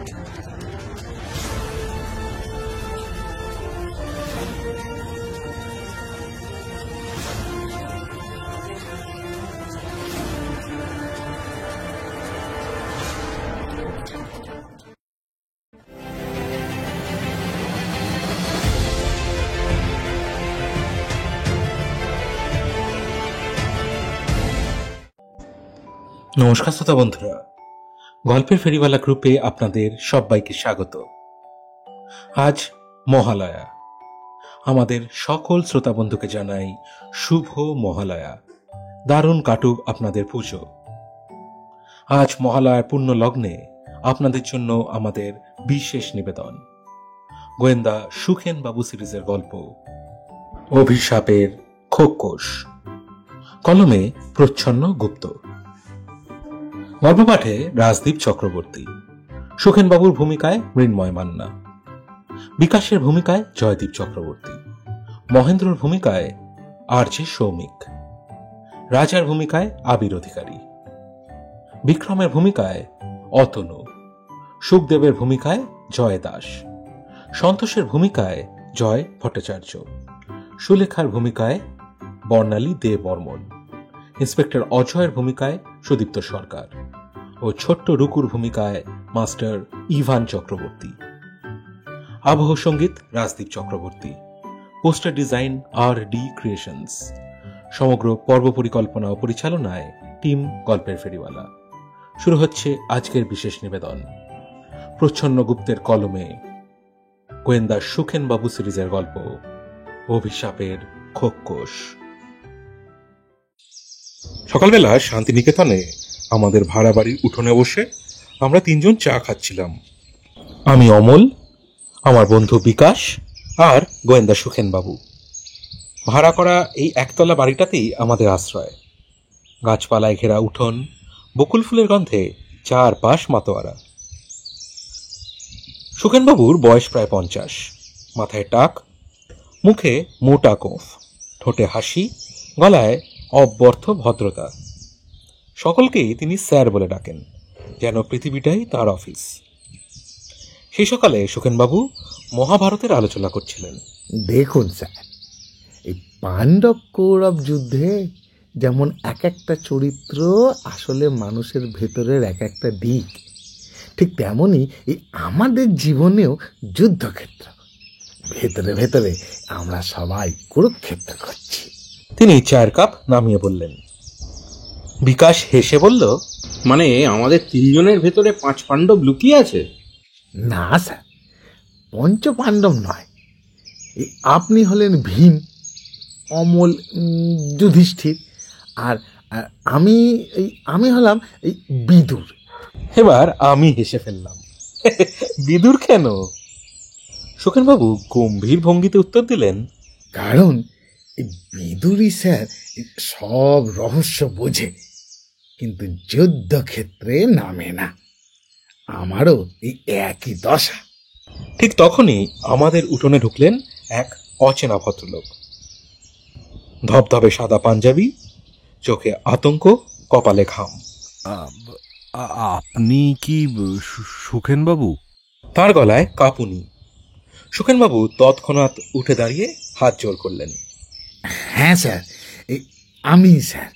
নমস্কার শ্রোতা বন্ধুরা, গল্পের ফেরিওয়ালা গ্রুপে আপনাদের সবাইকে স্বাগত। আজ মহালয়া। আমাদের সকল শ্রোতা বন্ধুকে জানাই শুভ মহালয়া। দারুণ কাটুক আপনাদের পুজো। আজ মহালয়ার পূর্ণ লগ্নে আপনাদের জন্য আমাদের বিশেষ নিবেদন, গোয়েন্দা সুখেন বাবু সিরিজের গল্প অভিশাপের খোকোশ, কলমে প্রচ্ছন্ন গুপ্ত। গল্প পাঠে রাজদীপ চক্রবর্তী, সুখেনবাবুর ভূমিকায় মৃন্ময় মান্না, বিকাশের ভূমিকায় জয়দীপ চক্রবর্তী, মহেন্দ্রর ভূমিকায় আর.জে. সৌমিক, রাজার ভূমিকায় আবির অধিকারী, বিক্রমের ভূমিকায় অতনু, সুখদেবের ভূমিকায় জয় দাস, সন্তোষের ভূমিকায় জয় ভট্টাচার্য, সুলেখার ভূমিকায় বর্ণালী দে বর্মন, ইন্সপেক্টর অজয়ের ভূমিকায় সুদীপ্ত সরকার ও ছোট্ট রুকুর ভূমিকায় মাস্টার ইভান চক্রবর্তী। আবহ সঙ্গীত Rajdeep Chakraborty, poster design RD. Creations. সমগ্র পর্ব পরিকল্পনা ও পরিচালনায় টিম গল্পের ফেরিওয়ালা। শুরু হচ্ছে আজকের বিশেষ নিবেদন, প্রচ্ছন্ন গুপ্তের কলমে গোয়েন্দা সুখেন বাবু সিরিজের গল্প অভিশাপের খোকোশ। সকালবেলা শান্তিনিকেতনে আমাদের ভাড়া বাড়ির উঠোনে বসে আমরা তিনজন চা খাচ্ছিলাম। আমি অমল, আমার বন্ধু বিকাশ আর গোয়েন্দা সুখেন বাবু। ভাড়া করা এই একতলা বাড়িটাতেই আমাদের আশ্রয়। গাছপালায় ঘেরা উঠোন, বকুল ফুলের গন্ধে চারপাশ মাতোয়ারা। সুখেনবাবুর বয়স প্রায় 50, মাথায় টাক, মুখে মোটা কোফ, ঠোঁটে হাসি, গলায় অব্যর্থ ভদ্রতা। সকলকেই তিনি স্যার বলে ডাকেন, যেন পৃথিবীটাই তার অফিস। সেই সকালে সুখেনবাবু মহাভারতের আলোচনা করছিলেন। দেখুন স্যার, এই পাণ্ডব কৌরব যুদ্ধে যেমন এক একটা চরিত্র আসলে মানুষের ভেতরের এক একটা দিক, ঠিক তেমনই এই আমাদের জীবনেও যুদ্ধক্ষেত্র। ভেতরে ভেতরে আমরা সবাই কুরুক্ষেত্র করছি। তিনি চায়ের কাপ নামিয়ে বললেন। বিকাশ হেসে বলল, মানে আমাদের তিনজনের ভেতরে 5 পাণ্ডব লুকিয়ে আছে? না স্যার, পঞ্চ পাণ্ডব নয়। আপনি হলেন ভীম, অমল যুধিষ্ঠির, আর আমি হলাম এই বিদুর। এবার আমি হেসে ফেললাম। বিদুর কেন? সুখেনবাবু গম্ভীর ভঙ্গিতে উত্তর দিলেন, কারণ বিদুরই স্যার সব রহস্য বোঝে, কিন্তু যুদ্ধক্ষেত্রে নামে না। আমারও এই একই দশা। ঠিক তখনই আমাদের উঠোনে ঢুকলেন এক অচেনা ভদ্রলোক। ধবধবে সাদা পাঞ্জাবি, চোখে আতঙ্ক, কপালে ঘাম। আপনি কি সুখেনবাবু? তার গলায় কাঁপুনি। সুখেনবাবু তৎক্ষণাৎ উঠে দাঁড়িয়ে হাত জোর করলেন। হ্যাঁ স্যার, আমি স্যার।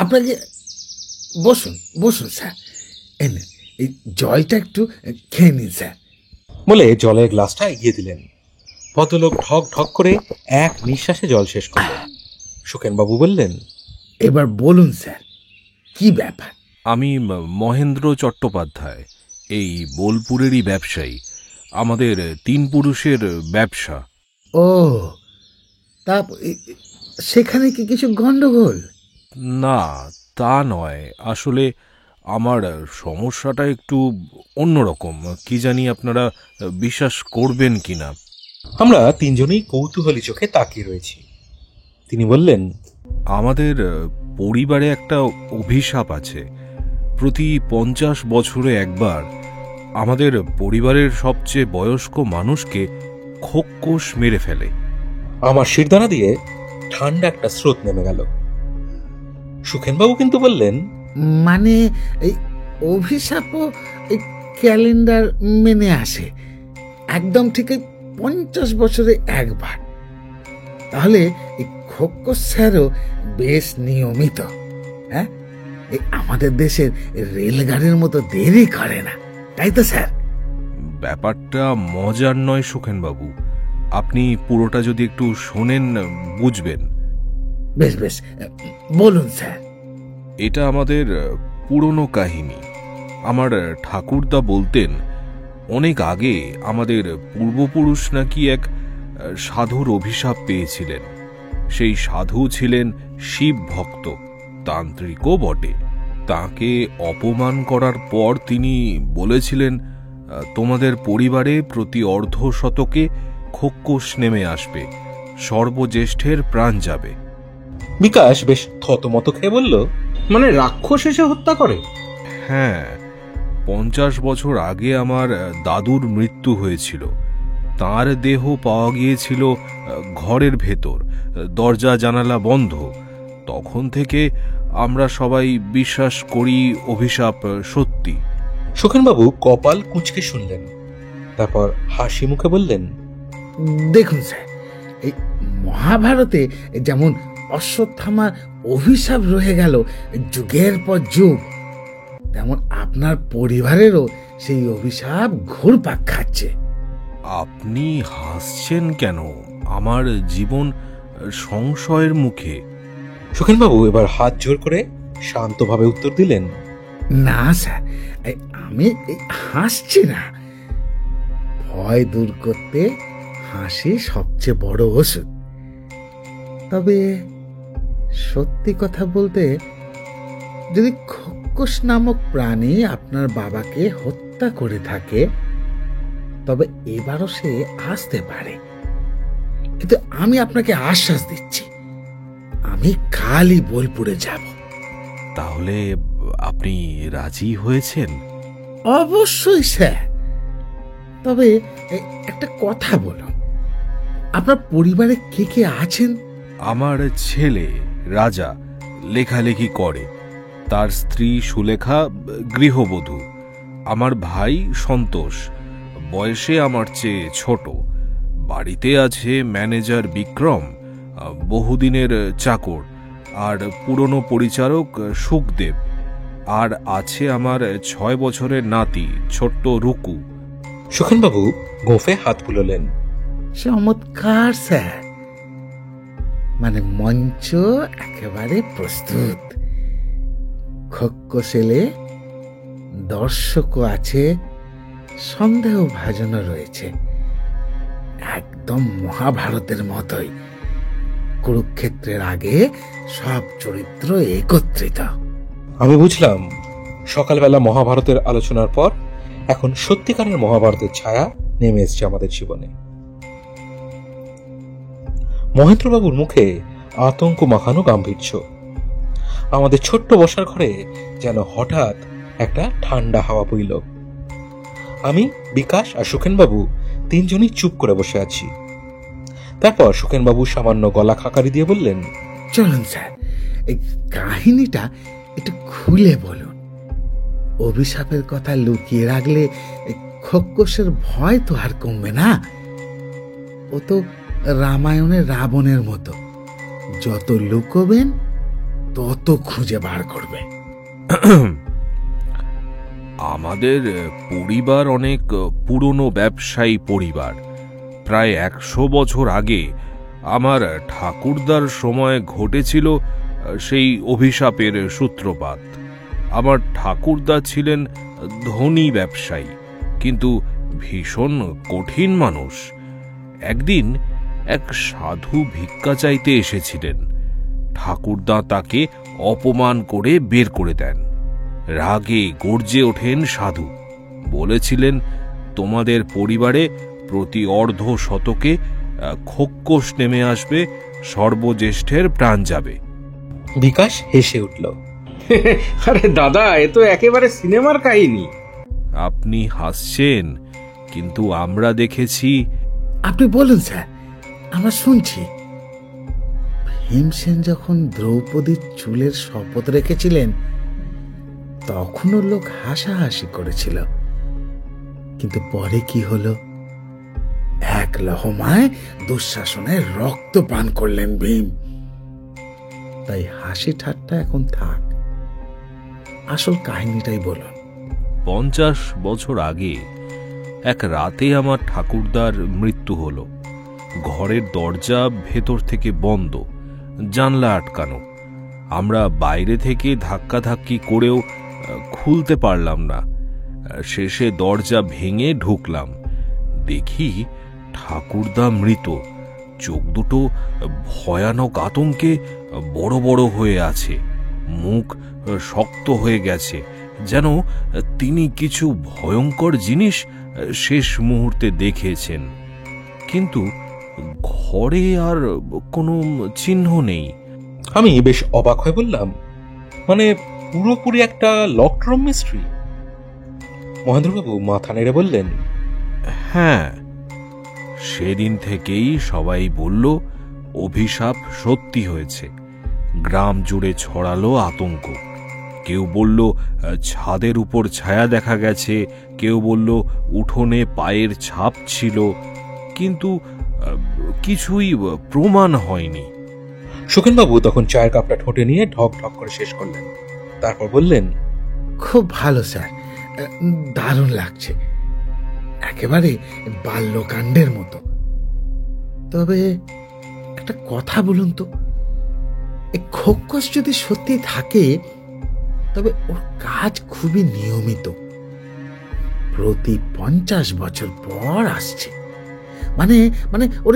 আপনাকে বসুন বসুন স্যার, এই জলটা একটু খেয়ে নিন স্যার। বলে জলের গ্লাসটা এগিয়ে দিলেন। ভদ্রলোক ঢক ঢক করে এক নিঃশ্বাসে জল শেষ করলেন। সুখেনবাবু বললেন, এবার বলুন স্যার, কি ব্যাপার? আমি মহেন্দ্র চট্টোপাধ্যায়, এই বোলপুরেরই ব্যবসায়ী। আমাদের 3 পুরুষের ব্যবসা। ও, তা সেখানে কি কিছু গন্ডগোল? না, তা নয়। আসলে আমার সমস্যাটা একটু অন্যরকম। কি জানি আপনারা বিশ্বাস করবেন কিনা। আমরা তিনজনেই কৌতূহলী চোখে তাকিয়ে রয়েছি। তিনি বললেন, আমাদের পরিবারে একটা অভিশাপ আছে। প্রতি 50 বছরে একবার আমাদের পরিবারের সবচেয়ে বয়স্ক মানুষকে খোকোশ মেরে ফেলে। আমার শিরদাঁড়া দিয়ে ঠান্ডা একটা স্রোত নেমে গেল। সুখেনবাবু কিন্তু বললেন, মানে এই অভিশাপও ক্যালেন্ডার মেনে আসে, একদম ঠিক 50 বছরে একবার। তাহলে এই খোকস স্যারও বেশ নিয়মিত। হ্যাঁ, এই আমাদের দেশের রেলগাড়ির মতো দেরি করে না, তাই তো স্যার? ব্যাপারটা মজার নয় সুখেনবাবু, আপনি পুরোটা যদি একটু শোনেন বুঝবেন। বেশ বেশ, বলুন স্যার। এটা আমাদের পুরনো কাহিনী। আমার ঠাকুরদা বলতেন অনেক আগে আমাদের পূর্বপুরুষ নাকি এক সাধুর অভিশাপ পেয়েছিলেন। সেই সাধু ছিলেন শিব ভক্ত, তান্ত্রিকও বটে। তাকে অপমান করার পর তিনি বলেছিলেন, তোমাদের পরিবারে প্রতি অর্ধ শতকে খোক্কস নেমে আসবে, সর্বজ্যেষ্ঠের প্রাণ যাবে। বিকাশ বেশ থতমত খেয়ে বলল, মানে রাক্ষস এসে হত্যা করে? হ্যাঁ, 50 বছর আগে আমার দাদুর মৃত্যু হয়েছিল। তার দেহ পাওয়া গিয়েছিল ঘরের ভেতর, দরজা জানালা বন্ধ। তখন থেকে আমরা সবাই বিশ্বাস করি অভিশাপ সত্যি। সুখেনবাবু কপাল কুঁচকে শুনলেন, তারপর হাসি মুখে বললেন, দেখুন স্যার, এই মহাভারতে যেমন অশ্বত্থামার অভিশাপ রয়ে গেল যুগের পর যুগ, তেমন আপনার পরিবারেরও সেই অভিশাপ ঘুরপাক খাচ্ছে। আপনি হাসছেন কেন? আমার জীবন সংশয়ের মুখে। সুখেনবাবু এবার হাত জোর করে শান্তভাবে উত্তর দিলেন, না স্যার, আমি হাসছি না। ভয় দূর করতে হাসি সবচেয়ে বড় ওষুধ। তবে সত্যি কথা বলতে, যদি খোকস নামক প্রাণী আপনার বাবাকে হত্যা করে থাকে, তবে এবারও সে আসতে পারে। কিন্তু আমি আপনাকে আশ্বাস দিচ্ছি, আমি কালই বোলপুরে যাব। তাহলে আপনি রাজি হয়েছেন? অবশ্যই স্যার। তবে একটা কথা বলুন, আপনার পরিবারে কে কে আছেন? আমার ছেলে রাজা লেখালেখি করে, তার স্ত্রী সুলেখা গৃহবধূ, আমার ভাই সন্তোষ বয়সে আমার চেয়ে ছোট, বাড়িতে আছে ম্যানেজার বিক্রম, বহুদিনের চাকর, আর পুরনো পরিচারক সুখদেব, আর আছে আমার 6 বছরের নাতি ছোট্ট রুকু। সুখেনবাবু গোঁফে হাত বুলোলেন, চমৎকার স্যার, মানে মঞ্চ একেবারে প্রস্তুত। খোকসেলে দর্শকও আছে, সন্দেহ ভাজনও রয়েছে, একদম মহাভারতের মতোই। কুরুক্ষেত্রের আগে সব চরিত্র একত্রিত। আমি বুঝলাম সকালবেলা মহাভারতের আলোচনার পর এখন সত্যিকারের মহাভারতের ছায়া নেমে এসছে আমাদের জীবনে। মহেন্দ্রবাবুর মুখে আতঙ্ক মাখানো গাম্ভীর্য। আমাদের ছোট্ট বসার ঘরে যেন হঠাৎ একটা ঠান্ডা হাওয়া বইল। আমি, বিকাশ আর সুখেনবাবু তিনজনই চুপ করে বসে আছি। তারপর সুখেনবাবু সামান্য গলা খাকারি দিয়ে বললেন, চলুন স্যার, এই কাহিনীটা একটু খুলে বলুন। অভিশাপের কথা লুকিয়ে রাখলে খোকসের ভয় তো আর কমবে না। ও তো রামায়ণের রাবণের মতো, যত লুকোবেন তত খুঁজে বার করবে। আমাদের পরিবার অনেক পুরনো ব্যবসায়ী পরিবার। প্রায় 100 বছর আগে আমার ঠাকুরদার সময় ঘটেছিল সেই অভিশাপের সূত্রপাত। আমার ঠাকুরদা ছিলেন ধনী ব্যবসায়ী, কিন্তু ভীষণ কঠিন মানুষ। একদিন এক সাধু ভিক্ষা চাইতে এসেছিলেন। ঠাকুরদা তাকে অপমান করে বের করে দেন। রাগে গর্জে ওঠেন সাধু, বলেছিলেন, তোমাদের পরিবারে প্রতি অর্ধ শতকে খোকস নেমে আসবে, সর্বজ্যেষ্ঠের প্রাণ যাবে। বিকাশ হেসে উঠল, আরে দাদা, এ তো একেবারে সিনেমার কাহিনী। আপনি হাসছেন, কিন্তু আমরা দেখেছি। আপনি বলুন স্যার, আমরা শুনছি। ভীমসেন যখন দ্রৌপদীর চুলের শপথ রেখেছিলেন, তখনও লোক হাসাহাসি করেছিল। কিন্তু পরে কি হলো? এক লহমায় দুঃশাসনের রক্ত পান করলেন ভীম। তাই হাসি ঠাট্টা এখন থাক, আসল কাহিনীটাই বলুন। 50 বছর আগে এক রাতে আমার ঠাকুরদার মৃত্যু হলো। ঘরের দরজা ভেতর থেকে বন্ধ, জানলা আটকানো। আমরা বাইরে থেকে ধাক্কাধাক্কি করেও খুলতে পারলাম না। শেষে দরজা ভেঙে ঢুকলাম, দেখি ঠাকুরদা মৃত। চোখ দুটো ভয়ানক আতঙ্কে বড় বড় হয়ে আছে, মুখ শক্ত হয়ে গেছে, যেন তিনি কিছু ভয়ঙ্কর জিনিস শেষ মুহূর্তে দেখেছেন। কিন্তু ঘরে আর কোনো চিহ্ন নেই। আমি বেশ অবাক হয়ে বললাম, মানে পুরোপুরি একটা লকড রুম মিস্ট্রি? মহেন্দ্রবাবু মাথা নেড়ে বললেন, হ্যাঁ, সেদিন থেকেই সবাই বলল অভিশাপ সত্যি হয়েছে। গ্রাম জুড়ে ছড়ালো আতঙ্ক। কেউ বলল ছাদের উপর ছায়া দেখা গেছে, কেউ বলল উঠোনে পায়ের ছাপ ছিল, কিন্তু কিছুই প্রমাণ হয়নি। সুখেনবাবু তখন চায়ের কাপটা ঠোঁটে নিয়ে ঢক ঢক করে শেষ করলেন। তারপর বললেন, খুব ভালো স্যার, দারুণ লাগছে, একেবারে বাল্যকাণ্ডের মতো। তবে একটা কথা বলুন তো, এই খোকস যদি সত্যি থাকে, তবে ওর কাজ খুবই নিয়মিত। প্রতি 50 বছর পর আসছে, মানে মানে ওর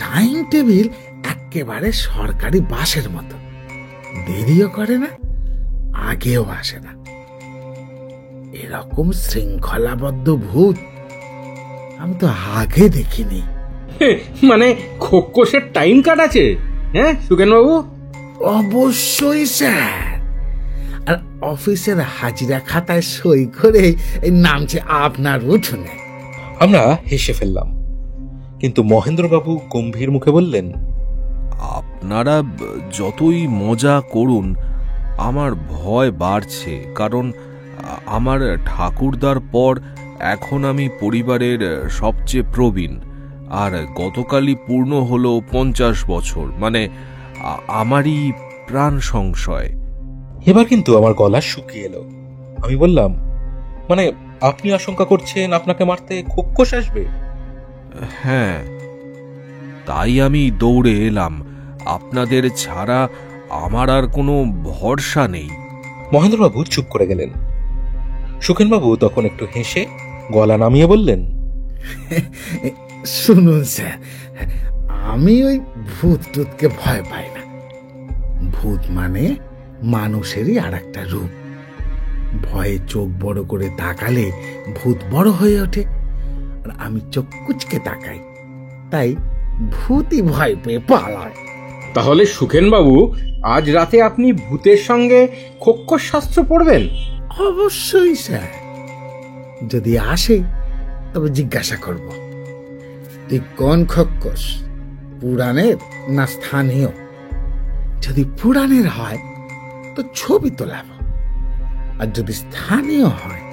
টাইম টেবিল একেবারে সরকারি বাসের মতো। দেরিও করে না, আগেও আসে না। এরকম শৃঙ্খলাবদ্ধ ভূত আমি তো আগে দেখিনি। মানে খোকসের টাইম কাট আছে, হ্যাঁ সুখেনবাবু? অবশ্যই স্যার। আর অফিসের হাজিরা খাতায় সই করে নামছে আপনার উঠোনে। আমরা হেসে ফেললাম, কিন্তু মহেন্দ্রবাবু গম্ভীর মুখে বললেন, আপনারা যতই মজা করুন, আমার ভয় বাড়ছে। কারণ আমার ঠাকুরদার পর এখন আমি পরিবারের সবচেয়ে প্রবীণ, আর গতকালই পূর্ণ হলো 50 বছর। মানে আমারই প্রাণ সংশয়। এবার কিন্তু আমার গলা শুকিয়ে এলো। আমি বললাম, মানে আপনি আশঙ্কা করছেন আপনাকে মারতে খোকস আসবে? হ্যাঁ, তাই আমি দৌড়ে এলাম। আপনাদের ছাড়া আমার আর কোনো ভরসা নেই। মহেন্দ্রবাবু চুপ করে গেলেন। সুখেনবাবু তখন একটু হেসে গলা নামিয়ে বললেন, শুনুন স্যার, আমি ওই ভূত টুতকে ভয় পাই না। ভূত মানে মানুষেরই আর একটা রূপ। ভয়ে চোখ বড় করে তাকালে ভূত বড় হয়ে ওঠে, আর আমি চোখ কুচকে তাকাই, তাই ভূতই ভয় পেয়ে পালায়। তাহলে সুখেনবাবু, আজ রাতে আপনি ভূতের সঙ্গে খোকস শাস্ত্র পড়বেন? অবশ্যই স্যার, যদি আসে তবে জিজ্ঞাসা করব, তুই কোন খোকস, পুরাণের না স্থানীয়? যদি পুরাণের হয় তো ছবি তোলাব, আর যদি স্থানীয় হয়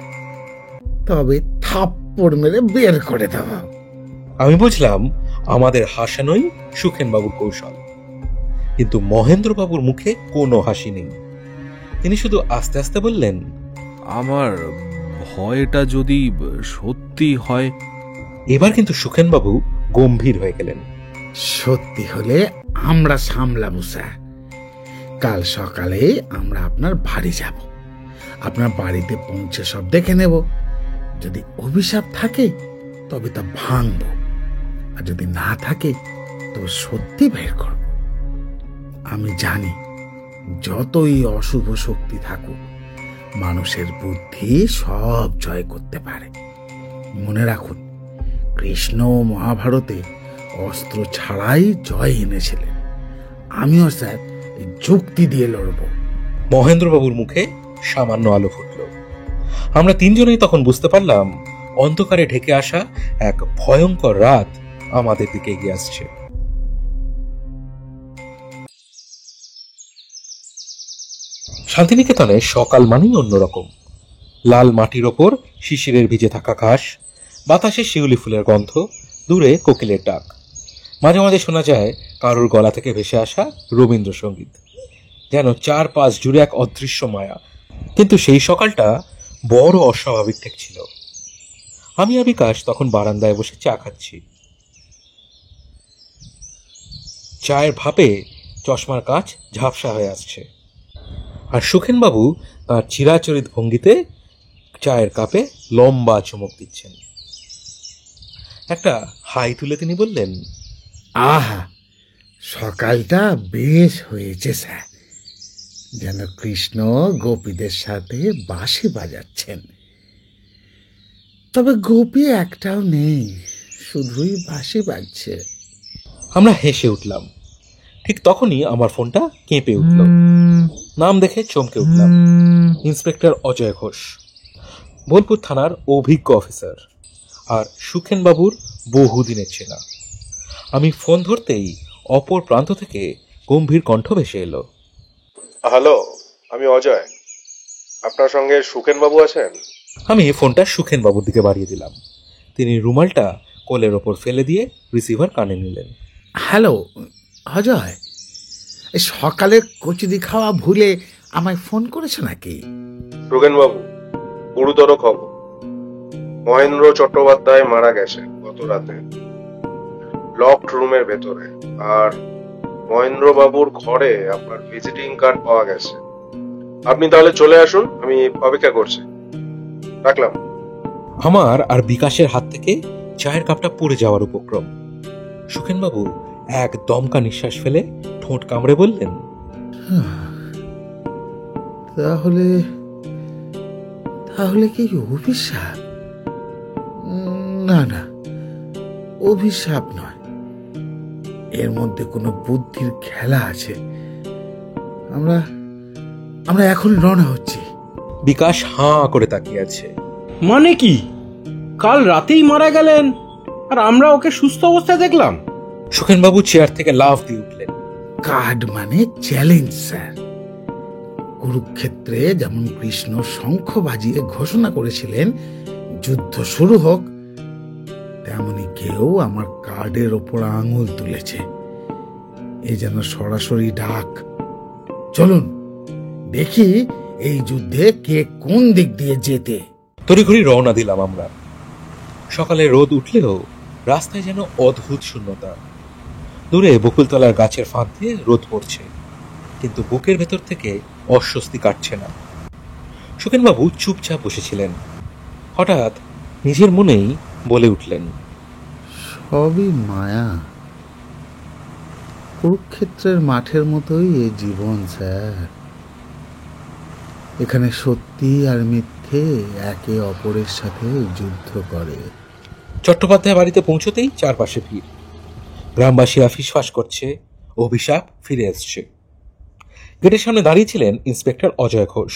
তবে থাপ্পড় মেরে বের করে দেব। আমি বুঝলাম আমাদের হাসানোই সুখেনবাবুর কৌশল। কিন্তু মহেন্দ্রবাবুর মুখে কোনো হাসি নেই। তিনি শুধু আস্তে আস্তে বললেন, আমার ভয়টা যদি সত্যি হয়। এবার কিন্তু সুখেনবাবু গম্ভীর হয়ে গেলেন। সত্যি হলে আমরা সামলাবো স্যার। কাল সকালে আমরা আপনার বাড়ি যাব, আপনার বাড়িতে পৌঁছে সব দেখে নেব। যদি অভিশাপ থাকে তবে তা ভাঙব, আর যদি না থাকে তবে সত্যি বের করব। আমি জানি যতই অশুভ শক্তি থাকুক, মানুষের বুদ্ধি সব জয় করতে পারে। মনে রাখুন, কৃষ্ণ মহাভারতে অস্ত্র ছাড়াই জয় এনেছিলেন। আমিও স্যার যুক্তি দিয়ে লড়ব। মহেন্দ্রবাবুর মুখে সামান্য আলো ফুটল। আমরা তিনজনেই তখন বুঝতে পারলাম অন্ধকারে ঢেকে আসা এক ভয়ঙ্কর রাত আমাদের দিকে এগিয়ে আসছে। শান্তিনিকেতনে সকাল মানেই অন্যরকম। লাল মাটির ওপর শিশিরের ভিজে থাকা ঘাস, বাতাসে শিউলি ফুলের গন্ধ, দূরে কোকিলের ডাক। মাঝে মাঝে শোনা যায় কারোর গলা থেকে ভেসে আসা রবীন্দ্রসঙ্গীত, যেন চারপাশ জুড়ে এক অদৃশ্য মায়া। কিন্তু সেই সকালটা বড় অস্বাভাবিক ঠেকছিল। আমি আর বিকাশ তখন বারান্দায় বসে চা খাচ্ছি। চায়ের ভাপে চশমার কাঁচ ঝাপসা হয়ে আসছে, আর সুখেনবাবু তাঁর চিরাচরিত ভঙ্গিতে চায়ের কাপে লম্বা চুমুক দিচ্ছেন। একটা হাই তুলে তিনি বললেন, আহা, সকালটা বেশ হয়েছে স্যার, যেন কৃষ্ণ গোপীদের সাথে বাঁশি বাজাচ্ছেন। তবে গোপী একটাও নেই, শুধুই বাঁশি বাজছে। আমরা হেসে উঠলাম। ঠিক তখনই আমার ফোনটা কেঁপে উঠল। নাম দেখে চমকে উঠলাম। ইন্সপেক্টর অজয় ঘোষ, বোলপুর থানার অভিজ্ঞ অফিসার, আর সুখেনবাবুর বহুদিনের চেনা। আমি ফোন ধরতেই অপর প্রান্ত থেকে গম্ভীর কণ্ঠ ভেসে এলো। হ্যালো, আমি অজয়। আপনার সঙ্গে সুখেনবাবু আছেন? আমি ফোনটা সুখেনবাবুর দিকে বাড়িয়ে দিলাম। তিনি রুমালটা কোলের ওপর ফেলে দিয়ে রিসিভার কানে নিলেন। হ্যালো অজয়, এই সকালে কচুরি খাওয়া ভুলে আমায় ফোন করেছো নাকি? সুখেনবাবু, গুরুতর খবর। মহেন্দ্র চট্টোপাধ্যায় মারা গেছেন গত রাতে, লকড রুমের ভেতরে। আর মহেন্দ্র বাবুর ঘরে আপনার ভিজিটিং কার্ড পাওয়া গেছে। আপনি তাহলে চলে আসুন, আমি অপেক্ষা করছি। রাখলাম। আমার আর বিকাশের হাত থেকে চায়ের কাপটা পড়ে যাওয়ার উপক্রম। সুখেনবাবু এক দমকা নিঃশ্বাস ফেলে ঠোঁট কামড়ে বললেন, তাহলে তাহলে কি অভিশাপ? না না, অভিশাপ নয়, এর মধ্যে কোনো বুদ্ধির খেলা আছে। আমরা আমরা এখন রওনা হচ্ছি। বিকাশ হাঁ করে তাকিয়ে আছে। মানে কি, কাল রাতেই মারা গেলেন আর আমরা ওকে সুস্থ অবস্থায় দেখলাম? সুখেনবাবু চেয়ার থেকে লাফ দিয়ে উঠলেন। কার্ড মানে চ্যালেঞ্জ স্যার। কুরুক্ষেত্রে যেমন কৃষ্ণ শঙ্খ বাজিয়ে ঘোষণা করেছিলেন যুদ্ধ শুরু হোক, তেমনি কেউ আমার কার্ডের ওপর আঙুল তুলেছে। এই যেন সরাসরি ডাক। চলুন দেখি এই যুদ্ধে কে কোন দিক দিয়ে যেতে। তড়িঘড়ি রওনা দিলাম আমরা। সকালে রোদ উঠলেও রাস্তায় যেন অদ্ভুত শূন্যতা। দূরে বকুলতলার গাছের ফাঁক দিয়ে রোদ পড়ছে, কিন্তু বুকের ভেতর থেকে অস্বস্তি কাটছে না। সুখেনবাবু চুপচাপ বসেছিলেন। হঠাৎ নিজের মনেই বলে উঠলেন, সবই মায়া। কুরুক্ষেত্রের মাঠের মতোই এ জীবন স্যার। এখানে সত্যি আর মিথ্যে একে অপরের সাথে যুদ্ধ করে। চট্টোপাধ্যায় বাড়িতে পৌঁছতেই চারপাশে ভিড়। গ্রামবাসীরা ফিসফাস করছে, অভিশাপ ফিরে এসছে। গেটের সামনে দাঁড়িয়েছিলেন ইন্সপেক্টর অজয় ঘোষ।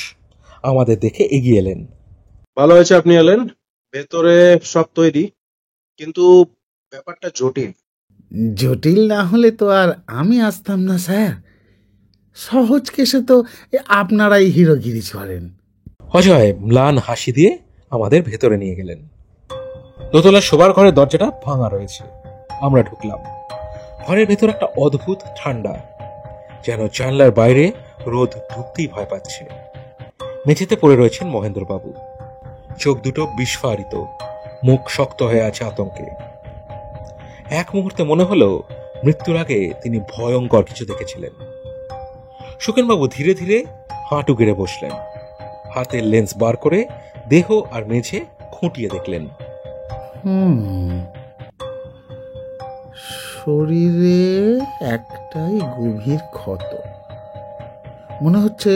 আমাদের দেখে এগিয়ে এলেন। ভালো হয়েছে আপনি এলেন। ভেতরে সব তৈরি, কিন্তু ব্যাপারটা জটিল। জটিল না হলে তো আর আমি আসতাম না স্যার। সহজ কেসে তো আপনারাই হিরোগিরি করেন। অজয় ম্লান হাসি দিয়ে আমাদের ভেতরে নিয়ে গেলেন। দোতলার শোবার ঘরের দরজাটা ভাঙা রয়েছে। আমরা ঢুকলাম। ঘরের ভেতর একটা অদ্ভুত ঠান্ডা, যেন জানলার বাইরে রোদ ঢুকতেই ভয় পাচ্ছে। মেঝেতে পড়ে রয়েছেন মহেন্দ্রবাবু। চোখ দুটো বিস্ফারিত, মুখ শক্ত হয়ে আছে আতঙ্কে। এক মুহূর্তে মনে হলো মৃত্যুর আগে তিনি ভয়ঙ্কর কিছু দেখেছিলেন। সুখেনবাবু ধীরে ধীরে হাঁটু গেড়ে বসলেন। হাতের লেন্স বার করে দেহ আর মেঝে খুঁটিয়ে দেখলেন। শরীরে একটাই গভীর ক্ষত, মনে হচ্ছে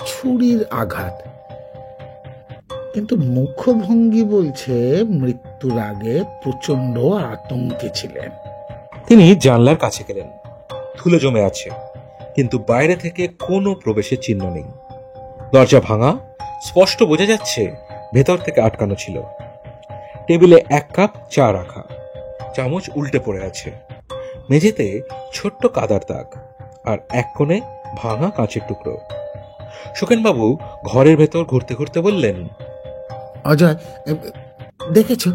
ছুরির আঘাত। কিন্তু মুখভঙ্গি বলছে মৃত্যুর আগে প্রচন্ড আতঙ্কে ছিলেন। তিনি জানলার কাছে গেলেন। ধুলো জমে আছে, কিন্তু বাইরে থেকে কোনো প্রবেশের চিহ্ন নেই। দরজা ভাঙা, স্পষ্ট বোঝা যাচ্ছে ভেতর থেকে আটকানো ছিল। টেবিলে এক কাপ চা রাখা, চামচ উল্টে পড়ে আছে। মেঝেতে ছোট্ট কাদার দাগ, আর এক কোণে ভাঙা কাঁচের টুকরো। সুখেনবাবু ঘরের ভেতর ঘুরতে ঘুরতে বললেন, অজয়, দেখেছো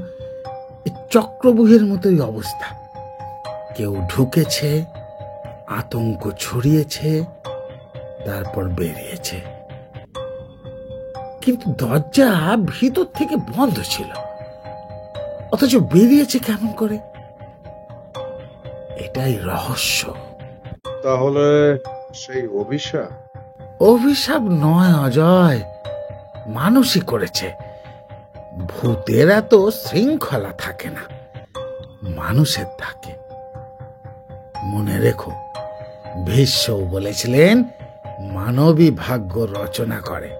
চক্রবুহের মতোই অবস্থা। কেউ ঢুকেছে, আতঙ্ক ছড়িয়েছে, তারপর বেরিয়েছে। কিন্তু দরজা ভিতর থেকে বন্ধ ছিল, অথচ বেরিয়েছে কেমন করে? এটাই রহস্য। তাহলে সেই অভিশাপ? অভিশাপ নয় অজয়, মানুষই করেছে। ভূতেরা তো শৃঙ্খলা থাকে না, মানুষের থাকে। মনে রেখো, ভীষ্ম বলেছিলেন মানবী ভাগ্য রচনা করে।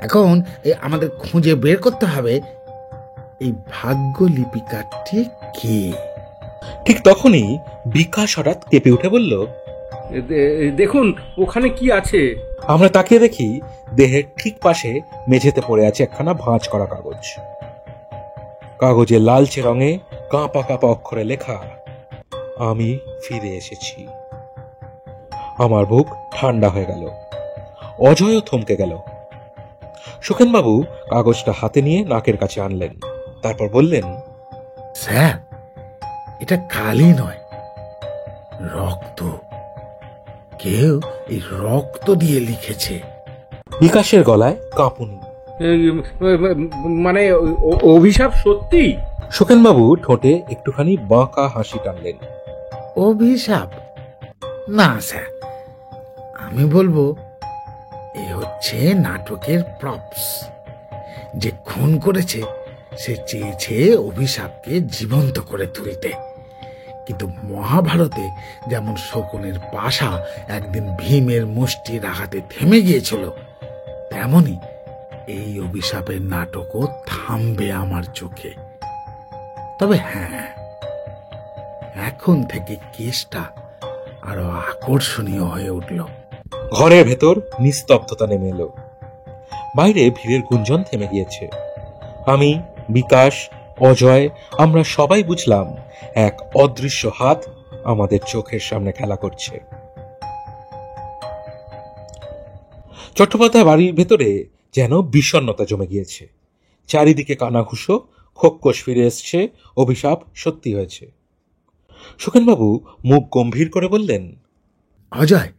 এখন আমাদের খুঁজে বের করতে হবে এই ভাগ্য লিপিকারটি কে। ঠিক তখনই বিকাশ হঠাৎ কেঁপে উঠে বলল, দেখুন ওখানে কি আছে। আমরা তাকিয়ে দেখি দেহের ঠিক পাশে মেঝেতে পড়ে আছে একখানা ভাঁজ করা কাগজ। কাগজে লালচে রঙে কাঁপা কাঁপা অক্ষরে লেখা, আমি ফিরে এসেছি। আমার বুক ঠান্ডা হয়ে গেল, অজয়ও থমকে গেল। সুখেনবাবু কাগজটা হাতে নিয়ে নাকের কাছে আনলেন, তারপর বললেন, স্যার, এটা কালি নয়, রক্ত। কেউ এই রক্ত দিয়ে লিখেছে। বিকাশের গলায় কাঁপুনি। মানে অভিশাপ সত্যি? সুখেনবাবু ঠোঁটে একটুখানি বাঁকা হাসি টানলেন। অভিশাপ না স্যার, আমি বলবো এ হচ্ছে নাটকের প্রপস। যে খুন করেছে সে চেয়েছে অভিশাপকে জীবন্ত করে তুলতে। কিন্তু মহাভারতে যেমন শকুনের পাশা একদিন ভীমের মুষ্টির আঘাতে থেমে গিয়েছিল, তেমনি এই অভিশাপের নাটকও থামবে আমার চোখে। তবে হ্যাঁ, এখন থেকে কেসটা আরো আকর্ষণীয় হয়ে উঠল। ঘরের ভেতর নিস্তব্ধতা নেমে এলো। বাইরে ভিড়ের গুঞ্জন থেমে গিয়েছে। আমি, বিকাশ, অজয়, আমরা সবাই বুঝলাম এক অদৃশ্য হাত আমাদের চোখের সামনে খেলা করছে। চট্টোপাধ্যায় বাড়ির ভেতরে যেন বিষণ্ণতা জমে গিয়েছে। চারিদিকে কানাঘুষো, খোক্কস ফিরে এসছে, অভিশাপ সত্যি হয়েছে। সুখেনবাবু মুখ গম্ভীর করে বললেন, অজয়,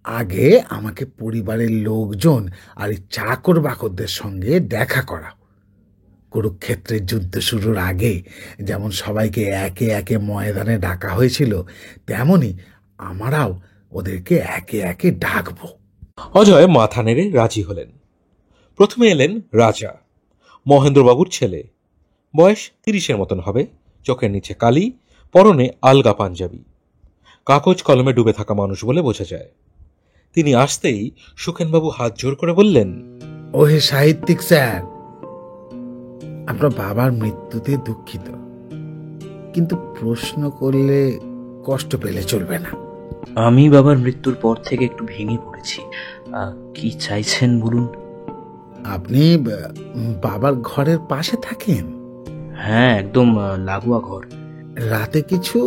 আগে আমাকে পরিবারের লোকজন আর এই চাকর বাকরদের সঙ্গে দেখা করাও। কুরুক্ষেত্রের যুদ্ধ শুরুর আগে যেমন সবাইকে একে একে ময়দানে ডাকা হয়েছিল, তেমনি আমরাও ওদেরকে একে একে ডাকবো। অজয় মাথা নেড়ে রাজি হলেন। প্রথমে এলেন রাজা, মহেন্দ্রবাবুর ছেলে। বয়স 30-এর মতন হবে, চোখের নিচে কালি, পরনে আলগা পাঞ্জাবি। কাগজ কলমে ডুবে থাকা মানুষ বলে বোঝা যায়। তিনি আসতেই সুখেনবাবু হাত জোর করে বললেন, ওহে সাহিত্যিক স্যার, আপনার বাবার মৃত্যুতে দুঃখিত, কিন্তু প্রশ্ন করলে কষ্ট পেলে চলবে না। আমি বাবার মৃত্যুর পর থেকে একটু ভেঙে পড়েছি। কি চাইছেন বলুন? আপনি বাবার ঘরের পাশে থাকেন? হ্যাঁ, একদম লাগোয়া ঘর। রাতে কিছু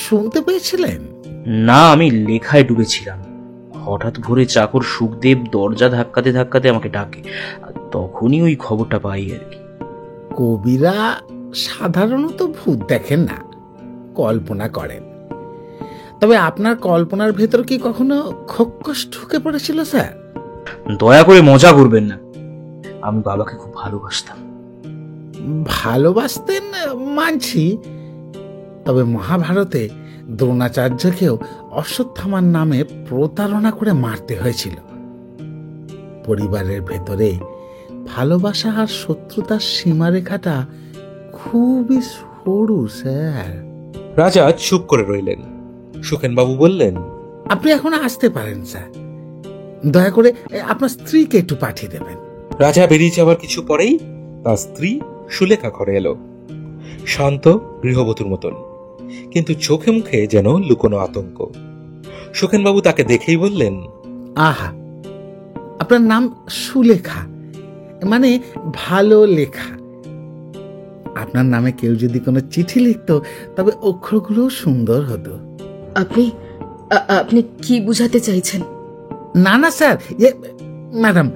শুনতে পেয়েছিলেন? না, আমি লেখায় ডুবেছিলাম। হঠাৎ ভোরে চাকর সুখদেব দরজা ধাক্কাতে ধাক্কাতে আমাকে ডাকে, তখনই ওই খবরটা পাই আর কি। কবিরা সাধারণত ভূত দেখেন না, কল্পনা করেন। তবে আপনার কল্পনার ভেতর কি কখনো খোক্কস ঢুকে পড়েছিল স্যার? দয়া করে মজা করবেন না, আমি বাবাকে খুব ভালোবাসতাম। ভালোবাসতেন মানছি, তবে মহাভারতে দ্রোণাচার্যকেও অশ্বত্থামার নামে প্রতারণা করে মারতে হয়েছিল। পরিবারের ভেতরে ভালোবাসা আর শত্রুতার সীমারেখাটা খুবই সরু স্যার। রাজা চুপ করে রইলেন। সুখেনবাবু বললেন, আপনি এখন আসতে পারেন স্যার। দয়া করে আপনার স্ত্রীকে একটু পাঠিয়ে দেবেন। রাজা বেরিয়ে যাওয়ার কিছু পরেই তার স্ত্রী সুলেখা ঘরে এলো, শান্ত গৃহবধূর মতন, কিন্তু চোখে মুখে যেন লুকোনো আতঙ্ক। সুখেনবাবু তাকে দেখেই বললেন, আহা, আপনার নাম সুলেখা, মানে ভালো লেখা। আপনার নামে কেউ যদি কোনো চিঠি লিখতো তবে অক্ষরগুলো সুন্দর হতো। আপনি আপনি কি বুঝাতে চাইছেন? না না স্যার, ম্যাডাম,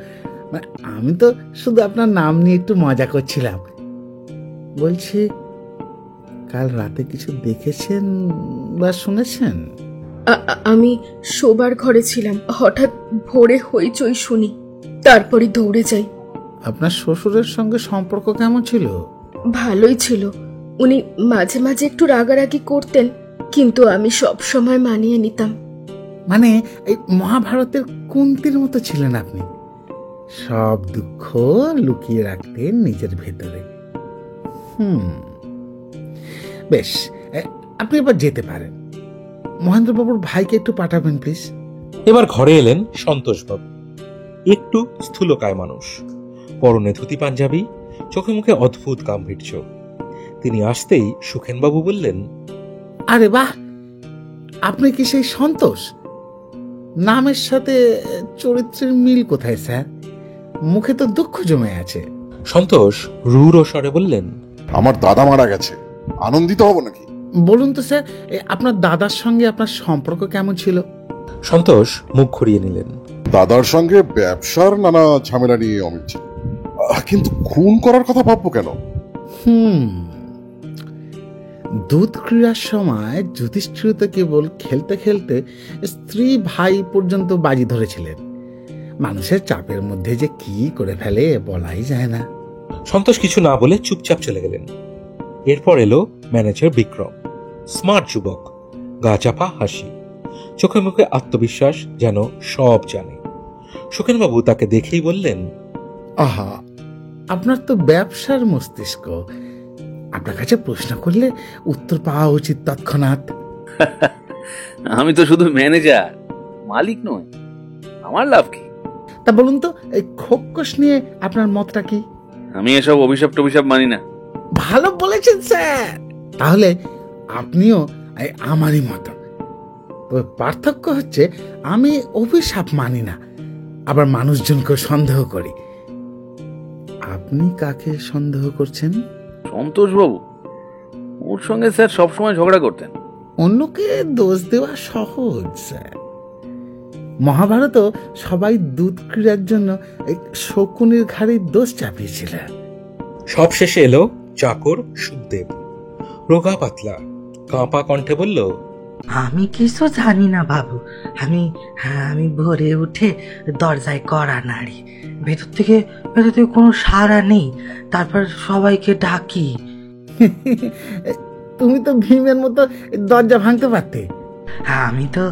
আমি তো শুধু আপনার নাম নিয়ে একটু মজা করছিলাম। বলছি, কাল রাতে কিছু দেখেছেন বা শুনেছেন? আমি শোবার ঘরে ছিলাম, হঠাৎ ভোরে হইচই শুনি, তারপরে দৌড়ে যাই। আপনার শ্বশুরের সঙ্গে সম্পর্ক কেমন ছিল? ভালোই ছিল। উনি মাঝে মাঝে একটু রাগারাগি করতেন, কিন্তু আমি সব সময় মানিয়ে নিতাম। মানে এই মহাভারতের কুন্তির মতো ছিলেন আপনি, সব দুঃখ লুকিয়ে রাখতেন নিজের ভেতরে। বেশ, আপনি এবার যেতে পারেন। মহেন্দ্রবাবুর ভাইকে একটু পাঠাবেন প্লিজ। এবার ঘরে এলেন সন্তোষবাবু। একটু স্থূলকায় মানুষ, পরনে ধুতি পাঞ্জাবি, চোখে মুখে অদ্ভুত গাম্ভীর্য। তিনি আসতেই সুখেনবাবু বললেন, আরে বাহ, আপনি কি সেই সন্তোষ? নামের সাথে চরিত্রের মিল কোথায় স্যার? মুখে তো দুঃখ জমে আছে। সন্তোষ রূঢ় স্বরে বললেন, আমার দাদা মারা গেছে, আনন্দিত হব নাকি? বলুন তো স্যার, আপনার দাদার সঙ্গে আপনার সম্পর্ক কেমন ছিল? সন্তোষ মুখ ঘুরিয়ে নিলেন। দাদার সঙ্গে ব্যবসার নানা ঝামেলা নিয়ে অমিল ছিল, কিন্তু খুন করার কথা ভাববো কেন? দুধ ক্রীড়ার সময় যুধিষ্ঠির তো কেবল খেলতে খেলতে স্ত্রী ভাই পর্যন্ত বাজি ধরেছিলেন। মানুষের চাপের মধ্যে যে কি করে ফেলে বলাই যায় না। সন্তোষ কিছু না বলে চুপচাপ চলে গেলেন। এরপর এলো ম্যানেজার বিক্রম, স্মার্ট যুবক, গা চাপা হাসি, চোখে মুখে আত্মবিশ্বাস, যেন সব জানে। সুখেনবাবু তাকে দেখেই বললেন, আহা, আপনার তো ব্যবসার মস্তিষ্ক। আপনার কাছে প্রশ্ন করলে উত্তর পাওয়া উচিত তৎক্ষণাৎ। আমি তো শুধু ম্যানেজার, মালিক নই। আমার লাভ কি? তা বলুন তো, এই খোকস নিয়ে আপনার মতটা কি? আমি এসব অভিশাপ টভিশাপ মানি না। ভালো বলেছেন স্যার। তাহলে আপনিও আমারই মতো। তবে পার্থক্য হচ্ছে, আমি অভিশাপ মানি না, আবার মানুষজনকে সন্দেহ করি। আপনি কাকে সন্দেহ করছেন? সন্তোষ বাবু, ওর সঙ্গে স্যার সবসময় ঝগড়া করতেন। অন্যকে দোষ দেওয়া সহজ স্যার। মহাভারতও সবাই দুধ ক্রীড়ার জন্য শকুনির ঘাড়ে দোষ চাপিয়েছিলেন। সব শেষে এলো চাকর সুখদেব, রোগা পাতলা, কাঁপা কণ্ঠে বলল, আমি কিছু জানি না বাবু। আমি ভোরে উঠে দরজায় কড়া নাড়ি, ভেতর থেকে কোনো সাড়া নেই, তারপর সবাইকে ডাকি। তুমি তো ভীমের মতো দরজা ভাঙতে পারতে। আমি তো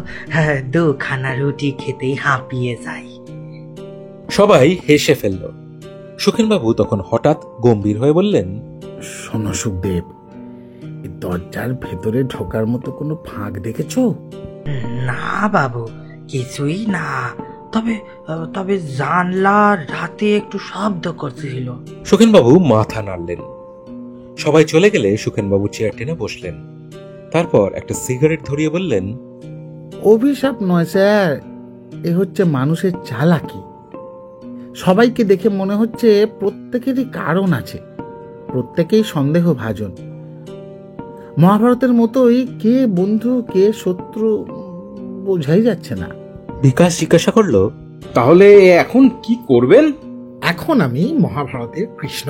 2খানা রুটি খেতেই হাঁপিয়ে যাই। সবাই হেসে ফেলল। সুখেনবাবু তখন হঠাৎ গম্ভীর হয়ে বললেন, শোনো সুখদেব, এই দরজার ভেতরে ঢোকার মতো কোনো ফাঁক দেখেছো? না বাবু, কিছুই না। তবে জানলার রাতে একটু শব্দ করছিল। সুখেনবাবু মাথা নাড়লেন। সবাই চলে গেলে সুখেনবাবু চেয়ার টেনে বসলেন। তারপর একটা সিগারেট ধরিয়ে বললেন, অভিশাপ নয় স্যার, এ হচ্ছে মানুষের চালাকি। সবাইকে দেখে মনে হচ্ছে প্রত্যেকেরই কারণ আছে, প্রত্যেকেই সন্দেহভাজন। মহাভারতের মতোই কে বন্ধু কে শত্রু বোঝাই যাচ্ছে না। বিকাশ জিজ্ঞাসা করলো, তাহলে এখন কি করবেন? এখন আমি মহাভারতের কৃষ্ণ,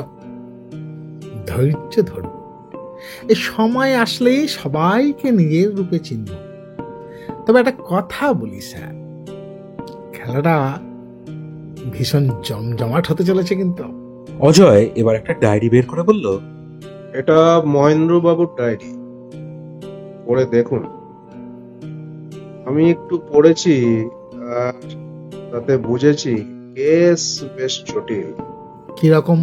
ধৈর্য ধরব। এই সময় আসলেই সবাইকে নিজের রূপে চিনব। তবে একটা কথা বলি স্যার, খেলাটা ভীষণ জমজমাট হতে চলেছে কিন্তু। অজয় এবার একটা ডায়েরি বের করে বলল, এটা মহেন্দ্রবাবুর ডায়েরি, পড়ে দেখুন। আমি একটু পড়েছি আর তাতে বুঝেছি কেস বেশ জটিল। কিরকম?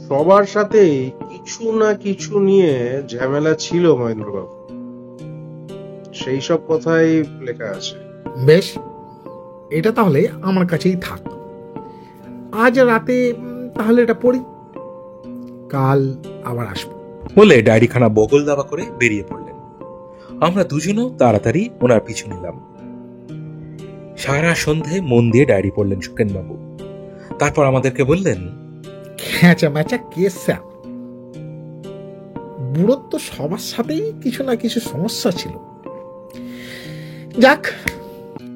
সবার সাথেই কিছু না কিছু নিয়ে ঝামেলা ছিল মহেন্দ্রবাবু, সেই সব কথাই লেখা আছে। বেশ, এটা তাহলে আমার কাছেই থাক। আজ রাতে তাহলে এটা পড়ি, কাল আবার আসবো। বলে ডায়েরিখানা বগল দাবা করে বেরিয়ে পড়লেন। আমরা দুজনও তাড়াতাড়ি ওনার পিছু নিলাম। সারা সন্ধে মন দিয়ে ডায়েরি পড়লেন সুখেনবাবু। তারপর আমাদেরকে বললেন, খেঁচা ম্যাচা কেস স্যার। বুড়োর তো সবার সাথেই কিছু না কিছু সমস্যা ছিল। যাক,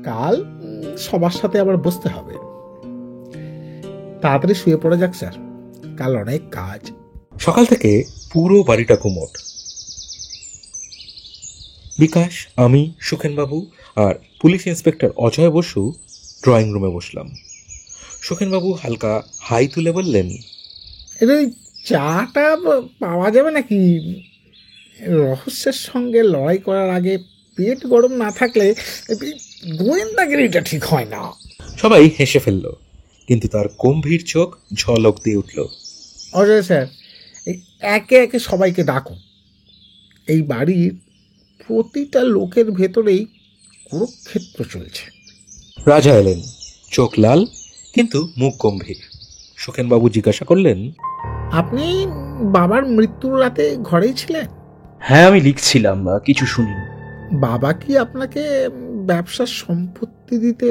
কাল সবার সাথে আবার বসতে হবে। তাড়াতাড়ি শুয়ে পড়া যাক স্যার, কাল অনেক কাজ। সকাল থেকে পুরো বাড়িটা গুমোট। বিকাশ, আমি, সুখেনবাবু আর police inspector Ajay Basu drawing রুমে বসলাম। সুখেনবাবু হালকা হাই তুলে বললেন, এটা ওই চাটা পাওয়া যাবে নাকি? রহস্যের সঙ্গে লড়াই করার আগে পেট গরম না থাকলে গোয়েন্দাগিরিটা ঠিক হয় না। সবাই হেসে ফেলল, কিন্তু তার গম্ভীর চোখ ঝলক দিয়ে উঠল। অজয় স্যার, এই একে একে সবাইকে ডাকুন। এই বাড়ির প্রতিটা লোকের ভেতরেই কুরুক্ষেত্র চলছে। রাজা এলেন, চোখ লাল কিন্তু মুখ গম্ভীর। সুখেনবাবু জিজ্ঞাসা করলেন, আপনি বাবার মৃত্যুর রাতে ঘরেই ছিলেন? হ্যাঁ, আমি লিখছিলাম, কিছু শুনিনি। বাবা কি আপনাকে ব্যবসার সম্পত্তি দিতে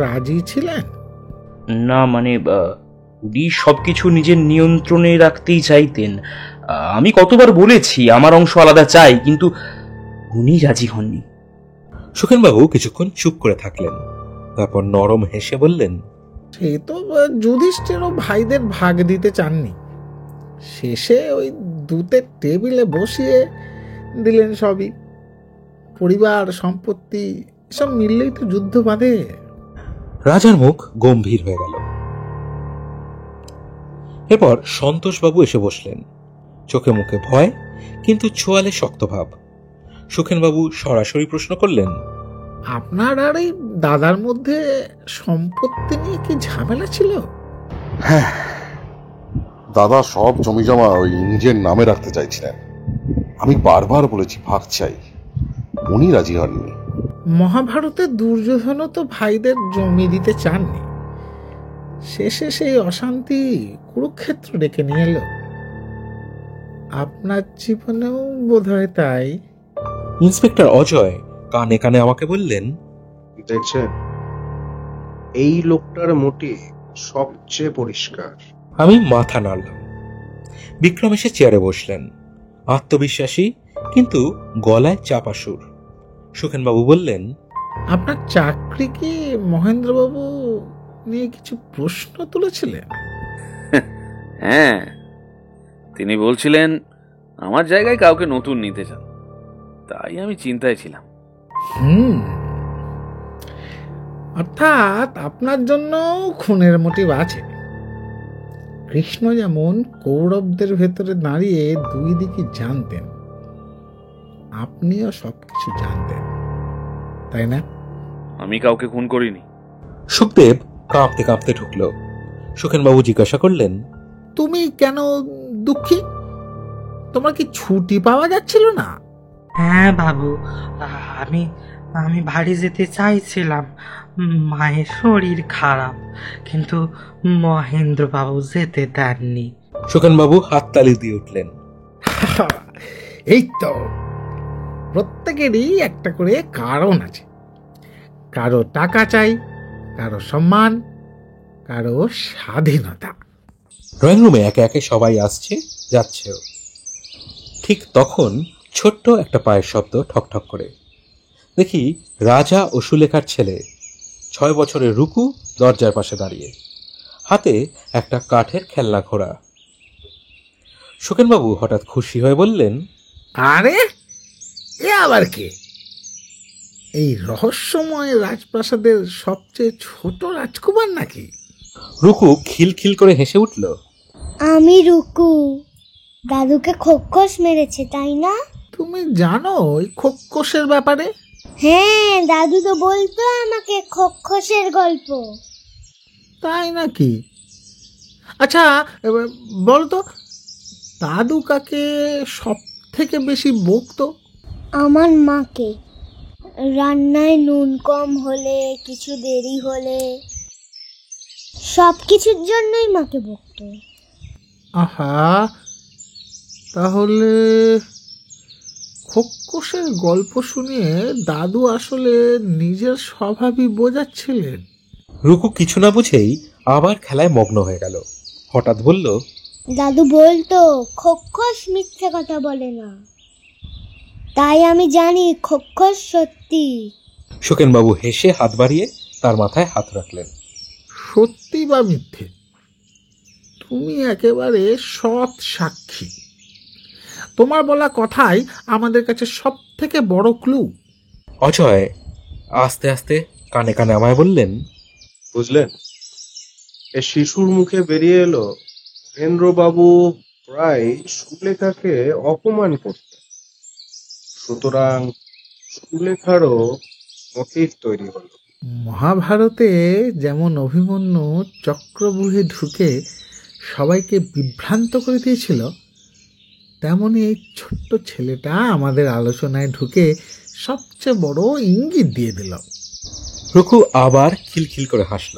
রাজি ছিলেন? না, মানে উনি সবকিছু নিজের নিয়ন্ত্রণে রাখতেই চাইতেন। আমি কতবার বলেছি আমার অংশ আলাদা চাই, কিন্তু উনি রাজি হননি। সুখেনবাবু কিছুক্ষণ চুপ করে থাকলেন, তারপর নরম হেসে বললেন, সে তো যুধিষ্ঠিরও ভাইদের ভাগ দিতে চাননি। শেষে ওই দূতের টেবিলে বসিয়ে দিলেন সবই। পরিবার, সম্পত্তি সব মিললেই তো যুদ্ধ বাঁধে। রাজার মুখ গম্ভীর হয়ে গেল। এরপর সন্তোষবাবু এসে বসলেন, চোখে মুখে ভয় কিন্তু ছোয়ালে শক্ত ভাব। সুখেনবাবু সরাসরি প্রশ্ন করলেন, আপনার আর এই দাদার মধ্যে সম্পত্তি নিয়ে কি ঝামেলা ছিল? হ্যাঁ, দাদা সব জমিজমা ওই নিজের নামে রাখতে চাইছিলেন। আমি বারবার বলেছি ভাগ চাই, উনি রাজি হননি। মহাভারতের দুর্যোধনও তো ভাইদের জমি দিতে চাননি। শেষে সেই অশান্তি কুরুক্ষেত্র ডেকে নিয়ে এলো। আপনার জীবনেও বোধহয় তাই। ইন্সপেক্টর অজয় কানে কানে আমাকে বললেন, দেখছেন, এই লোকটার মোটিভ সবচেয়ে পরিষ্কার। আমি মাথা নাড়লাম। বিক্রম এসে চেয়ারে বসলেন, আত্মবিশ্বাসী কিন্তু গলায় চাপা সুর। সুখেনবাবু বললেন, আপনার চাকরি কি মহেন্দ্রবাবু নিয়ে কিছু প্রশ্ন তুলেছিলেন? হ্যাঁ, তিনি বলছিলেন আমার জায়গায় কাউকে নতুন নিতে চান, তাই আমি চিন্তায় ছিলাম। অর্থাৎ আপনার জন্য খুনের মোটিভ আছে। কৃষ্ণ যেমন কৌরবদের ভেতরে দাঁড়িয়ে দুই দিকে জানতেন, আপনিও সবকিছু জানতেন, তাই না? আমি কাউকে খুন করিনি। সুখদেব কাঁপতে কাঁপতে ঢুকল। সুখেনবাবু জিজ্ঞাসা করলেন, তুমি কেন দুঃখী? তোমার কি ছুটি পাওয়া যাচ্ছিল না? হ্যাঁ বাবু, আমি আমি বাড়ি যেতে চাইছিলাম। মায়ের শরীর খারাপ, কিন্তু মহেন্দ্রবাবু যেতে দেননি। সুখেনবাবু হাততালি দিয়ে উঠলেন। এই তো, প্রত্যেকেরই একটা করে কারণ আছে। কারো টাকা চাই, কারো সম্মান, কারো স্বাধীনতা। ড্রয়িং রুমে একে একে সবাই আসছে যাচ্ছেও। ঠিক তখন ছোট্ট একটা পায়ের শব্দ ঠকঠক করে। দেখি রাজা ও সুলেখার ছেলে 6 বছরের রুকু দরজার পাশে দাঁড়িয়ে, হাতে একটা কাঠের খেলনা ঘোড়া। সুখেনবাবু হঠাৎ খুশি হয়ে বললেন, আরে এ আবার কে? এই রহস্যময় রাজপ্রাসাদের সবচেয়ে ছোট রাজকুমার নাকি? রুকু খিলখিল করে হেসে উঠল। আমি রুকু। দাদুকে খোকস মেরেছে, তাই না? তুমি জানো ওই খোকসের ব্যাপারে? হ্যাঁ, দাদু তো বলতো আমাকে খোকসের গল্প। তাই নাকি? আচ্ছা বলতো, দাদু কাকে সব থেকে বেশি বকতো? আমার মাকে। রান্নায় নুন কম হলে, কিছু দেরি হলে, সব কিছুর জন্যই মাকে বকতো। আহা, তাহলে খোকসের গল্প শুনিয়ে দাদু আসলে নিজের স্বভাবই বোঝাচ্ছিলেন। রুকু কিছু না বুঝেই আবার খেলায় মগ্ন হয়ে গেল। হঠাৎ বলল, দাদু বলতো খোকস মিথ্যে কথা বলে না, তাই আমি জানি খোকস সত্যি। সুখেনবাবু হেসে হাত বাড়িয়ে তার মাথায় হাত রাখলেন। সত্যি বা মিথ্যে, তুমি একেবারে সৎ সাক্ষী। তোমার বলা কথাই আমাদের কাছে সব থেকে বড় ক্লু। অজয় আস্তে আস্তে কানে কানে আমায় বললেন, বুঝলেন, এ শিশুর মুখে বেরিয়ে এলো মহেন্দ্রবাবু প্রায় সুলেখাকে অপমান করতেন। সুতরাং সুলেখারও মোটিভ তৈরি হলো। মহাভারতে যেমন অভিমন্যু চক্রব্যূহে ঢুকে সবাইকে বিভ্রান্ত করে দিয়েছিল, তেমনই এই ছোট্ট ছেলেটা আমাদের আলোচনায় ঢুকে সবচেয়ে বড় ইঙ্গিত দিয়ে দিল। রঘু আবার খিলখিল করে হাসল,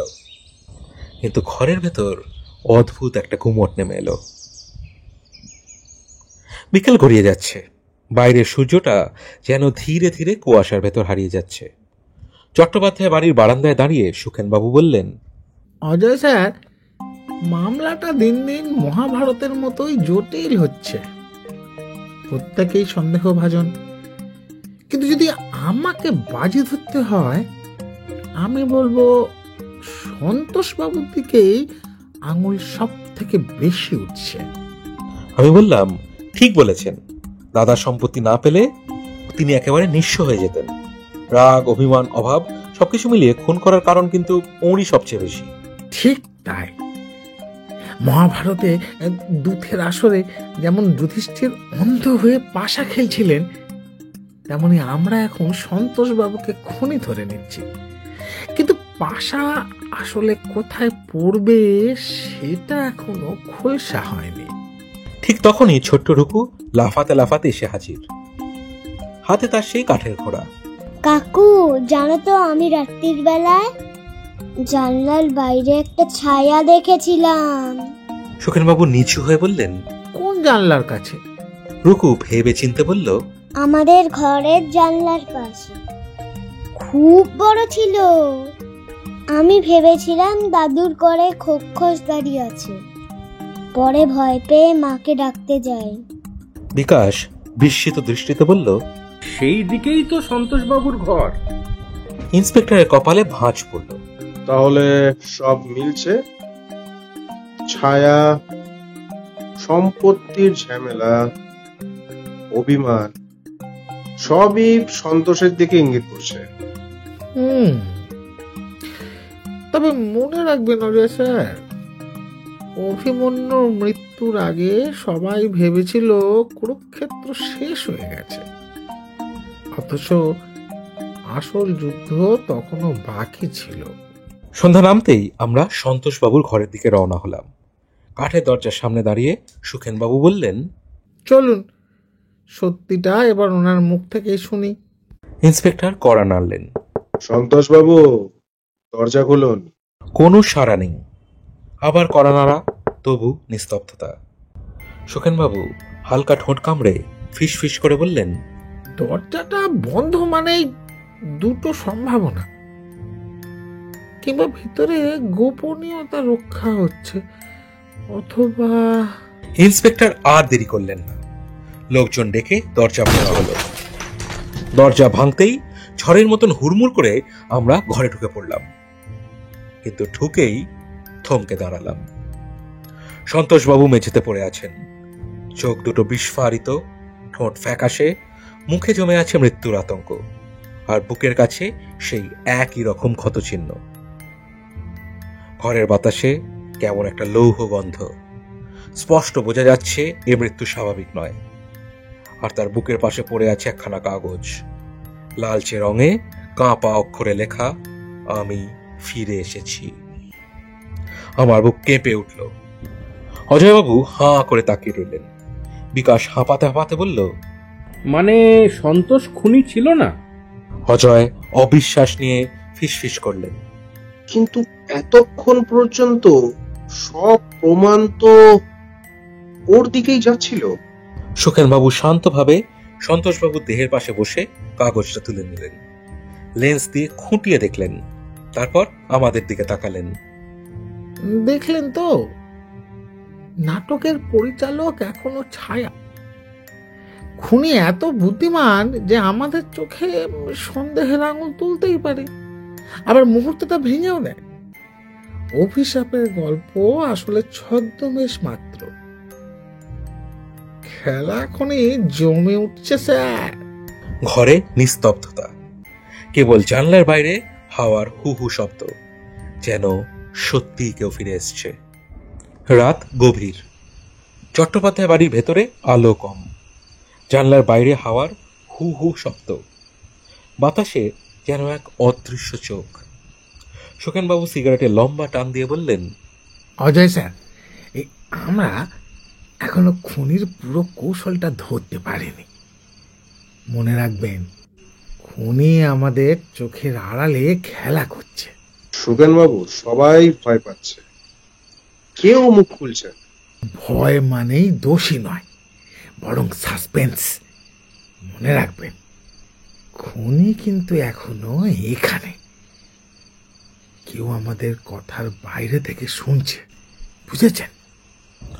কিন্তু ঘরের ভেতর অদ্ভুত একটা গুমট নেমে এলো। বিকেল গড়িয়ে যাচ্ছে, বাইরের সূর্যটা যেন ধীরে ধীরে কুয়াশার ভেতর হারিয়ে যাচ্ছে। চট্টোপাধ্যায় বাড়ির বারান্দায় দাঁড়িয়ে সুখেনবাবু বললেন, অজয় স্যার, মামলাটা দিন দিন মহাভারতের মতোই জটিল হচ্ছে। প্রত্যেকেই সন্দেহভাজন, কিন্তু যদি আমাকে বাজি ধরতে হয়, আমি বলবো সন্তোষবাবুর দিকেই আঙুল সব থেকে বেশি উঠছে। আমি বললাম, ঠিক বলেছেন, দাদার সম্পত্তি না পেলে তিনি একেবারে নিঃস্ব হয়ে যেতেন। রাগ, অভিমান, অভাব সবকিছু মিলিয়ে খুন করার কারণ কিন্তু ওরই সবচেয়ে বেশি। ঠিক তাই। মহাভারতে দুধের আসরে যেমন যুধিষ্ঠির অন্ধ হয়ে পাশা খেলছিলেন, তেমনি আমরা এখন সন্তোষবাবুকে খুনি ধরে নিচ্ছি, কিন্তু পাশা আসলে কোথায় পড়বে সেটা এখনো খোলসা হয়নি। ঠিক তখনই ছোট্ট রুকু লাফাতে লাফাতে এসে হাজির, হাতে তার সেই কাঠের ঘোড়া। কাকু, জানো তো আমি রাত্রির বেলায় জানলার বাইরে একটা ছায়া দেখেছিলাম। সুখেনবাবু নিচু হয়ে বললেন, কোন জানলার কাছে? রুকু ভেবে চিনতে বলল, আমাদের ঘরের জানলার পাশে। খুব বড় ছিল। আমি ভেবেছিলাম দাদুর ঘরে খোকস দাঁড়িয়ে আছে। পরে ভয় পেয়ে মাকে ডাকতে যাই। বিকাশ বিস্মিত দৃষ্টিতে বলল, সেই দিকেই তো সন্তোষবাবুর ঘর। ইন্সপেক্টরের কপালে ভাঁজ পড়ল। তাহলে সব মিলছে। ছায়া, সম্পত্তির ঝামেলা, অভিমান, সবই সন্তোষের দিকে ইঙ্গিত করছে। তবে মনে রাখবেন অজয় স্যার, অভিমন্যুর মৃত্যুর আগে সবাই ভেবেছিল কুরুক্ষেত্র শেষ হয়ে গেছে, অথচ আসল যুদ্ধ তখনো বাকি ছিল। সন্ধ্যা নামতেই আমরা সন্তোষবাবুর ঘরের দিকে রওনা হলাম। কাঠের দরজার সামনে দাঁড়িয়ে সুখেনবাবু বললেন, চলুন, সত্যিটা এবার ওনার মুখ থেকেই শুনি। ইন্সপেক্টর কড়া নাড়লেন। সন্তোষবাবু, দরজা খুলুন। কোনো সাড়া নেই। আবার কড়া নাড়া, তবু নিস্তব্ধতা। সুখেনবাবু হালকা ঠোঁট কামড়ে ফিস ফিস করে বললেন, দরজাটা বন্ধ মানেই দুটো সম্ভাবনা, কিংবা ভিতরে গোপনীয়তা রক্ষা হচ্ছে, অথবা... ইন্সপেক্টর আর দেরি করলেন না। লোকজন ডেকে দরজা ভাঙা হলো। দরজা ভাঙতেই ঝড়ের মতন হুড়মুড় করে আমরা ঘরে ঢুকে পড়লাম, কিন্তু ঢুকেই থমকে দাঁড়ালাম। সন্তোষবাবু মেঝেতে পড়ে আছেন, চোখ দুটো বিস্ফারিত, ঠোঁট ফ্যাকাশে, মুখে জমে আছে মৃত্যুর আতঙ্ক, আর বুকের কাছে সেই একই রকম ক্ষতচিহ্ন। ঘরের বাতাসে কেমন একটা লৌহ গন্ধ। স্পষ্ট বোঝা যাচ্ছে এ মৃত্যু স্বাভাবিক নয়। আর তার বুকের পাশে পড়ে আছে একখানা কাগজ, লালচে রঙে কাঁপা অক্ষরে লেখা, আমি ফিরে এসেছি। আমার বুক কেঁপে উঠল। অজয়বাবু হাঁ করে তাকিয়ে রইলেন। বিকাশ হাঁপাতে হাঁপাতে বলল, মানে সন্তোষ খুনি ছিল না? অজয় অবিশ্বাস নিয়ে ফিসফিস করলেন, কিন্তু এতক্ষণ পর্যন্ত সব প্রমাণ তো ওর দিকেই যাচ্ছিল। সুখেনবাবু শান্তভাবে সন্তোষবাবুর দেহের পাশে বসে কাগজটা তুলে নিলেন, লেন্স দিয়ে খুঁটিয়ে দেখলেন, তারপর আমাদের দিকে তাকালেন। দেখলেন তো, নাটকের পরিচালক এখনো ছায়া। খুনি এত বুদ্ধিমান যে আমাদের চোখে সন্দেহের আঙুল তুলতেই পারে, আবার মুহূর্তটা ভেঙেও নেয়। অভিশাপের গল্প আসলে ছদ্মবেশ মাত্র। খেলা এখনই জমে উঠছে স্যার। ঘরে নিস্তব্ধতা, কেবল জানলার বাইরে হাওয়ার হু হু শব্দ, যেন সত্যি কেউ ফিরে এসছে। রাত গভীর, চট্টোপাধ্যায় বাড়ির ভেতরে আলো কম, জানলার বাইরে হাওয়ার হু হু শব্দ, বাতাসে যেন এক অদৃশ্য চোখ। সুখেনবাবু সিগারেটে লম্বা টান দিয়ে বললেন, অজয় স্যার, এই আমরা এখনো খুনির পুরো কৌশলটা ধরতে পারিনি। মনে রাখবেন, খুনি আমাদের চোখের আড়ালে খেলা করছে। সুখেনবাবু, সবাই ভয় পাচ্ছে, কেউ মুখ খুলছে না। ভয় মানেই দোষী নয়, বরং সাসপেন্স। মনে রাখবেন, খুনি কিন্তু এখনো এখানে। কেউ আমাদের কথার বাইরে থেকে শুনছে, বুঝেছেন?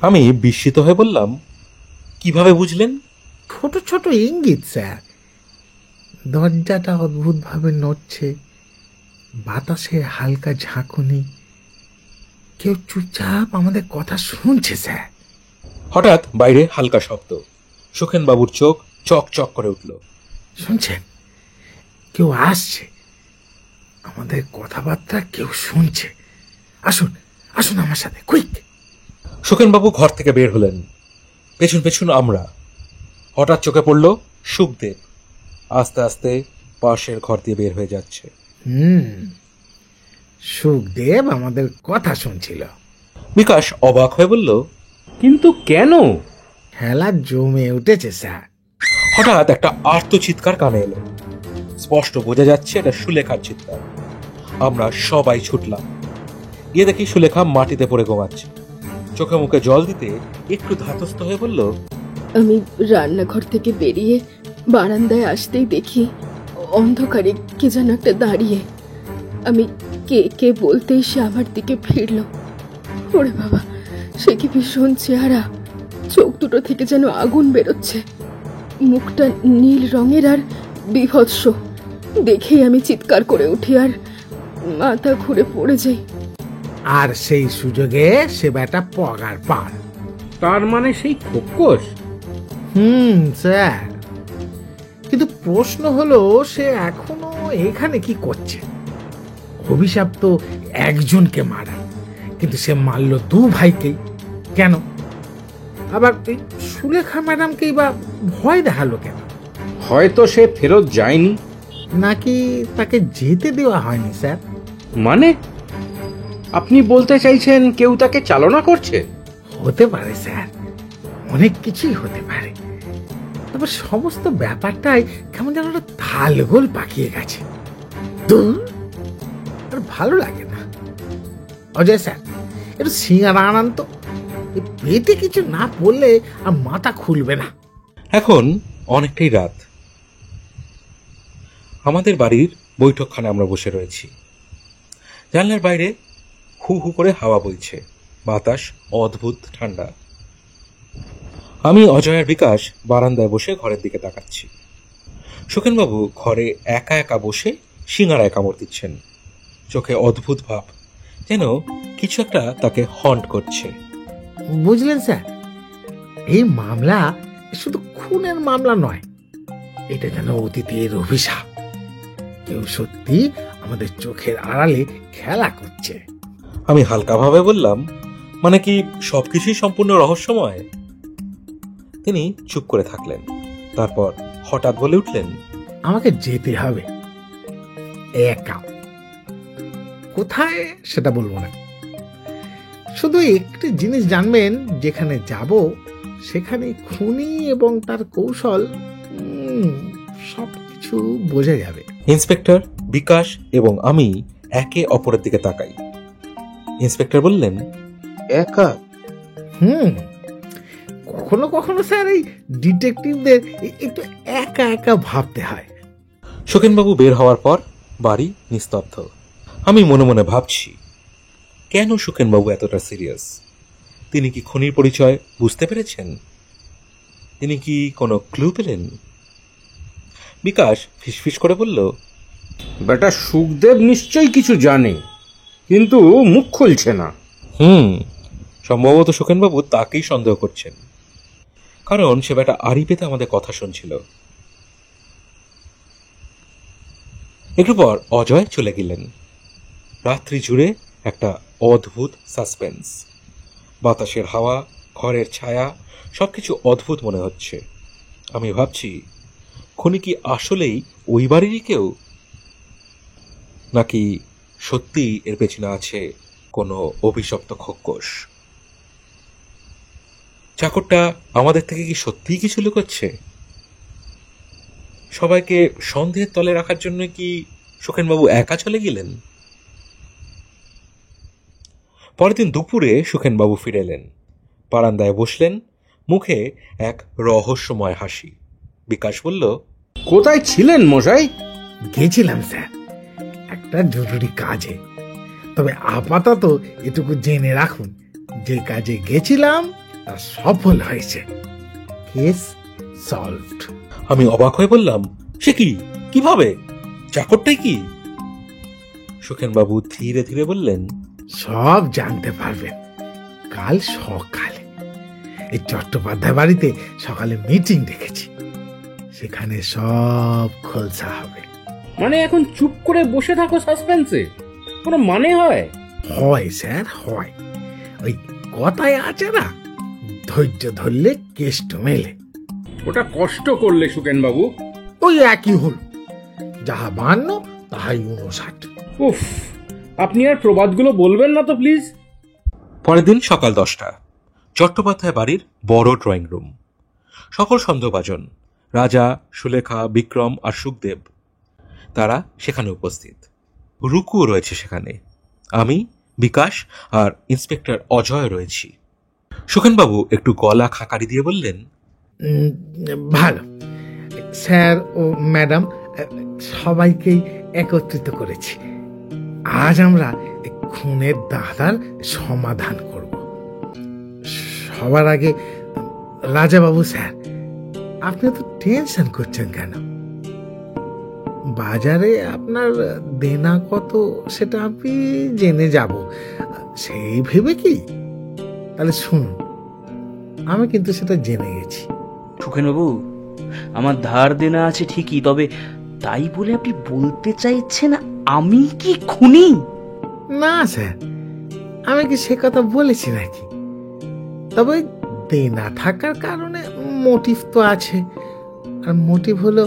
আমি বিস্মিত হয়ে বললাম, কিভাবে বুঝলেন? ছোট ছোট ইঙ্গিত স্যার। দরজাটা অদ্ভুতভাবে নড়ছে, বাতাসে হালকা ঝাঁকুনি, কেউ চুপচাপ আমাদের কথা শুনছে স্যার। হঠাৎ বাইরে হালকা শব্দ, সুখেনবাবুর চোখ চক চক করে উঠল। শুনছেন? কেউ আসছে, আমাদের কথাবার্তা কেউ শুনছে। আসুন আসুন আমার সাথে, কুইক। সুখেনবাবু ঘর থেকে বের হলেন, পেছন পেছন আমরা। হঠাৎ চোখে পড়ল সুখদেব আস্তে আস্তে পাশের ঘর দিয়ে বের হয়ে যাচ্ছে। সুখদেব আমাদের কথা শুনছিল। বিকাশ অবাক হয়ে বলল, কিন্তু কেন? খেলা জমে উঠেছে স্যার। হঠাৎ একটা আর্ত চিৎকার কানে এলো, স্পষ্ট বোঝা যাচ্ছে এটা সুলেখার চিৎকার। আমরা সবাই ছুটলাম, গিয়ে দেখি সুলেখা মাটিতে পড়ে ঘুমাচ্ছে। চোখে মুখে জল দিতে একটু ধাতস্থ হয়ে বলল, আমি রান্নাঘর থেকে বেরিয়ে বারান্দায় আসতেই দেখি অন্ধকারে কে যেন একটা দাঁড়িয়ে। আমি কে কে বলতেই সে আমার দিকে ফিরল। ওরে বাবা, সে কি ভীষণ চেহারা! চোখ দুটো থেকে যেন আগুন বেরোচ্ছে, মুখটা নীল রঙের আর বিভৎস। দেখেই আমি চিৎকার করে উঠি আর মাথা ঘুরে পড়ে যাই। আর সেই সুযোগে সে বেটা পগার পার। তার মানে সেই খোকস? স্যার, কিন্তু প্রশ্ন হলো সে এখনো এখানে কি করছে? অভিশাপ তো একজনকে মারা, কিন্তু সে মারল দু ভাইকেই। কেন? আবার সুলেখা ম্যাডামকেই বা ভয় দেখালো কেন? হয়তো সে ফেরত যায়নি, নাকি তাকে যেতে দেওয়া হয়নি স্যার। মানে আপনি বলতে চাইছেন কেউ তাকে চালনা করছে? হতে পারে স্যার, অনেক কিছুই হতে পারে। তবে সমস্ত ব্যাপারটাই কেমন যেন একটা তালগোল পাকিয়ে গেছে। দূর, আর ভালো লাগে না। অজয় স্যার, একটু সিঙ্গারা আনান তো। পেটে কিছু না পড়লে আর মাথা খুলবে না। এখন অনেকটাই রাত, আমাদের বাড়ির বৈঠকখানে আমরা বসে রয়েছি। জানলার বাইরে হু হু করে হাওয়া বইছে, বাতাস অদ্ভুত ঠান্ডা। আমি অজয় আর বিকাশ বারান্দায় বসে ঘরের দিকে তাকাচ্ছি। সুখেনবাবু ঘরে একা একা বসে সিঙ্গারায় কামড় দিচ্ছেন, চোখে অদ্ভুত ভাব, যেন কিছু একটা তাকে হন্ট করছে। বুঝলেন স্যার, এই মামলা শুধু খুনের মামলা নয়, এটা যেন অতীতের অভিশাপ। কেউ সত্যি আমাদের চোখের আড়ালে খেলা করছে। আমি হালকাভাবে বললাম, মানে কি সবকিছুই সম্পূর্ণ রহস্যময়? তিনি চুপ করে থাকলেন, তারপর হঠাৎ বলে উঠলেন, আমাকে যেতে হবে একা। কোথায় সেটা বলবো না, শুধু একটি জিনিস জানবেন, যেখানে যাব সেখানে খুনি এবং তার কৌশল সবকিছু বোঝা যাবে। ইন্সপেক্টর, বিকাশ এবং আমি একে অপরের দিকে তাকাই। ইন্সপেক্টর বললেন, একা? কখনো কখনো স্যার এই ডিটেকটিভদের একটু একা একা ভাবতে হয়। সুখেনবাবু বের হওয়ার পর বাড়ি নিস্তব্ধ। আমি মনে মনে ভাবছি, কেন সুখেনবাবু এতটা সিরিয়াস? তিনি কি খুনির পরিচয় বুঝতে পেরেছেন? তিনি কি কোনো ক্লু পেলেন? বিকাশ ফিসফিস করে বলল, বেটা সুখদেব নিশ্চয়ই কিছু জানে, কিন্তু মুখ খুলছে না। সম্ভবত সুখেনবাবু তাকেই সন্দেহ করছেন, কারণ সে বেটা আড়ি পেতে আমাদের কথা শুনছিল। একটু পর অজয় চলে গেলেন। রাত্রি জুড়ে একটা অদ্ভুত সাসপেন্স। বাতাসের হাওয়া, ঘরের ছায়া, সবকিছু অদ্ভুত মনে হচ্ছে। আমি ভাবছি, খুনি কি আসলেই ওই বাড়িরই কেউ, নাকি সত্যি এর পেছনে আছে কোনো অভিশপ্ত খোকস? চাকরটা আমাদের থেকে কি সত্যিই কিছু লুকোচ্ছে? সবাইকে সন্দেহের তলে রাখার জন্য কি সুখেনবাবু একা চলে গেলেন? পরের দিন দুপুরে সুখেনবাবু ফিরে এলেন। বারান্দায় বসলেন, মুখে এক রহস্যময় হাসি। বিকাশ বলল, কোথায় ছিলেন মশাই? গেছিলাম স্যার একটা জরুরি কাজে। তবে আপাতত এটুকু জেনে রাখুন, যে কাজে গেছিলাম তা সফল হয়েছে। Case solved. আমি অবাক হয়ে বললাম, সে কি, কিভাবে, চাকরটাই কি? সুখেনবাবু ধীরে ধীরে বললেন, সব জানতে পারবেন কাল সকালে। এই চট্টোপাধ্যায় বাড়িতে সকালে মিটিং ডেকেছি, সেখানে সব খোলসা হবে। মানে এখন চুপ করে বসে থাকো সাসপেন্সে? কোনো মানে হয়? হয় স্যার, হয়। ওই কথায় আছে না, ধৈর্য ধরলে কেষ্ট মেলে। ওটা কষ্ট করলে সুকেন বাবু। ওই একই হল, যাহা 52 তাহাই 59। উফ, আপনি আর প্রবাদগুলো বলবেন না তো প্লিজ। পরের দিন সকাল 10টা, চট্টোপাধ্যায় বাড়ির বড় ড্রয়িং রুম। সকল সন্দেহভাজন, রাজা, সুলেখা, বিক্রম আর সুখদেব, তারা সেখানে উপস্থিত। রুকুও রয়েছে সেখানে। আমি, বিকাশ আর ইন্সপেক্টর অজয় রয়েছি। সুখেনবাবু একটু গলা খাকারি দিয়ে বললেন, ভালো স্যার ও ম্যাডাম, সবাইকেই একত্রিত করেছি। আজ আমরা খুনের দাদার সমাধান করব। সবার আগে রাজাবাবু স্যার, আপনি তো টেনশন করছেন কেন? বাজারে আপনার দেনা কত সেটা আমি জেনে যাব, সেই ভেবে কি? তাহলে শুনুন, আমি কিন্তু সেটা জেনে গেছি। সুখেনবাবু, আমার ধার দেনা আছে ঠিকই, তবে তাই বলে আপনি বলতে চাইছেন আমি কি খুনি? না স্যার, আমি কি সে কথা বলেছি নাকি? তবে দেনা থাকার কারণে মোটিভ তো আছে। আর মোটিভ হলো,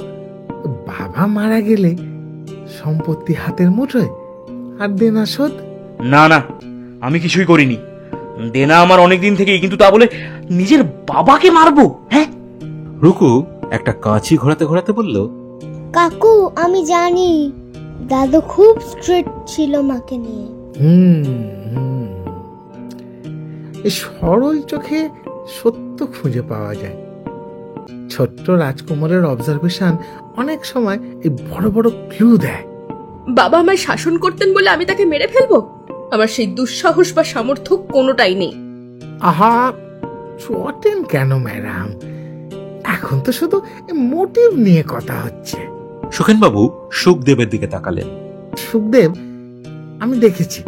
বাবা মারা গেলে সম্পত্তি হাতের মুঠোয়, আর দেনা শোধ। না না, আমি কিছুই করিনি। দেনা আমার অনেকদিন থেকেই, কিন্তু তা বলে নিজের বাবাকে মারবো? হ্যাঁ। রুকু একটা কাঁচি ঘোরাতে ঘোরাতে বলল, কাকু আমি জানি দাদু খুব স্ট্রিক্ট ছিল মাকে নিয়ে। এই সরল চোখে সত্য খুঁজে পাওয়া যায়। ছোট্ট রাজকুমারের অবজারভেশন অনেক সময় এই বড় বড় ক্লু দেয়। বাবা আমায় শাসন করতেন বলে আমি তাকে মেরে ফেলবো? আমার সেই দুঃসাহস বা সামর্থ্য কোনোটাই নেই। আহা, চটেন কেন ম্যাডাম? এখন তো শুধু মোটিভ নিয়ে কথা হচ্ছে। সুখেনবাবু সুখদেবের দিকে তাকালেন। সুখদেব, আমি দেখেছি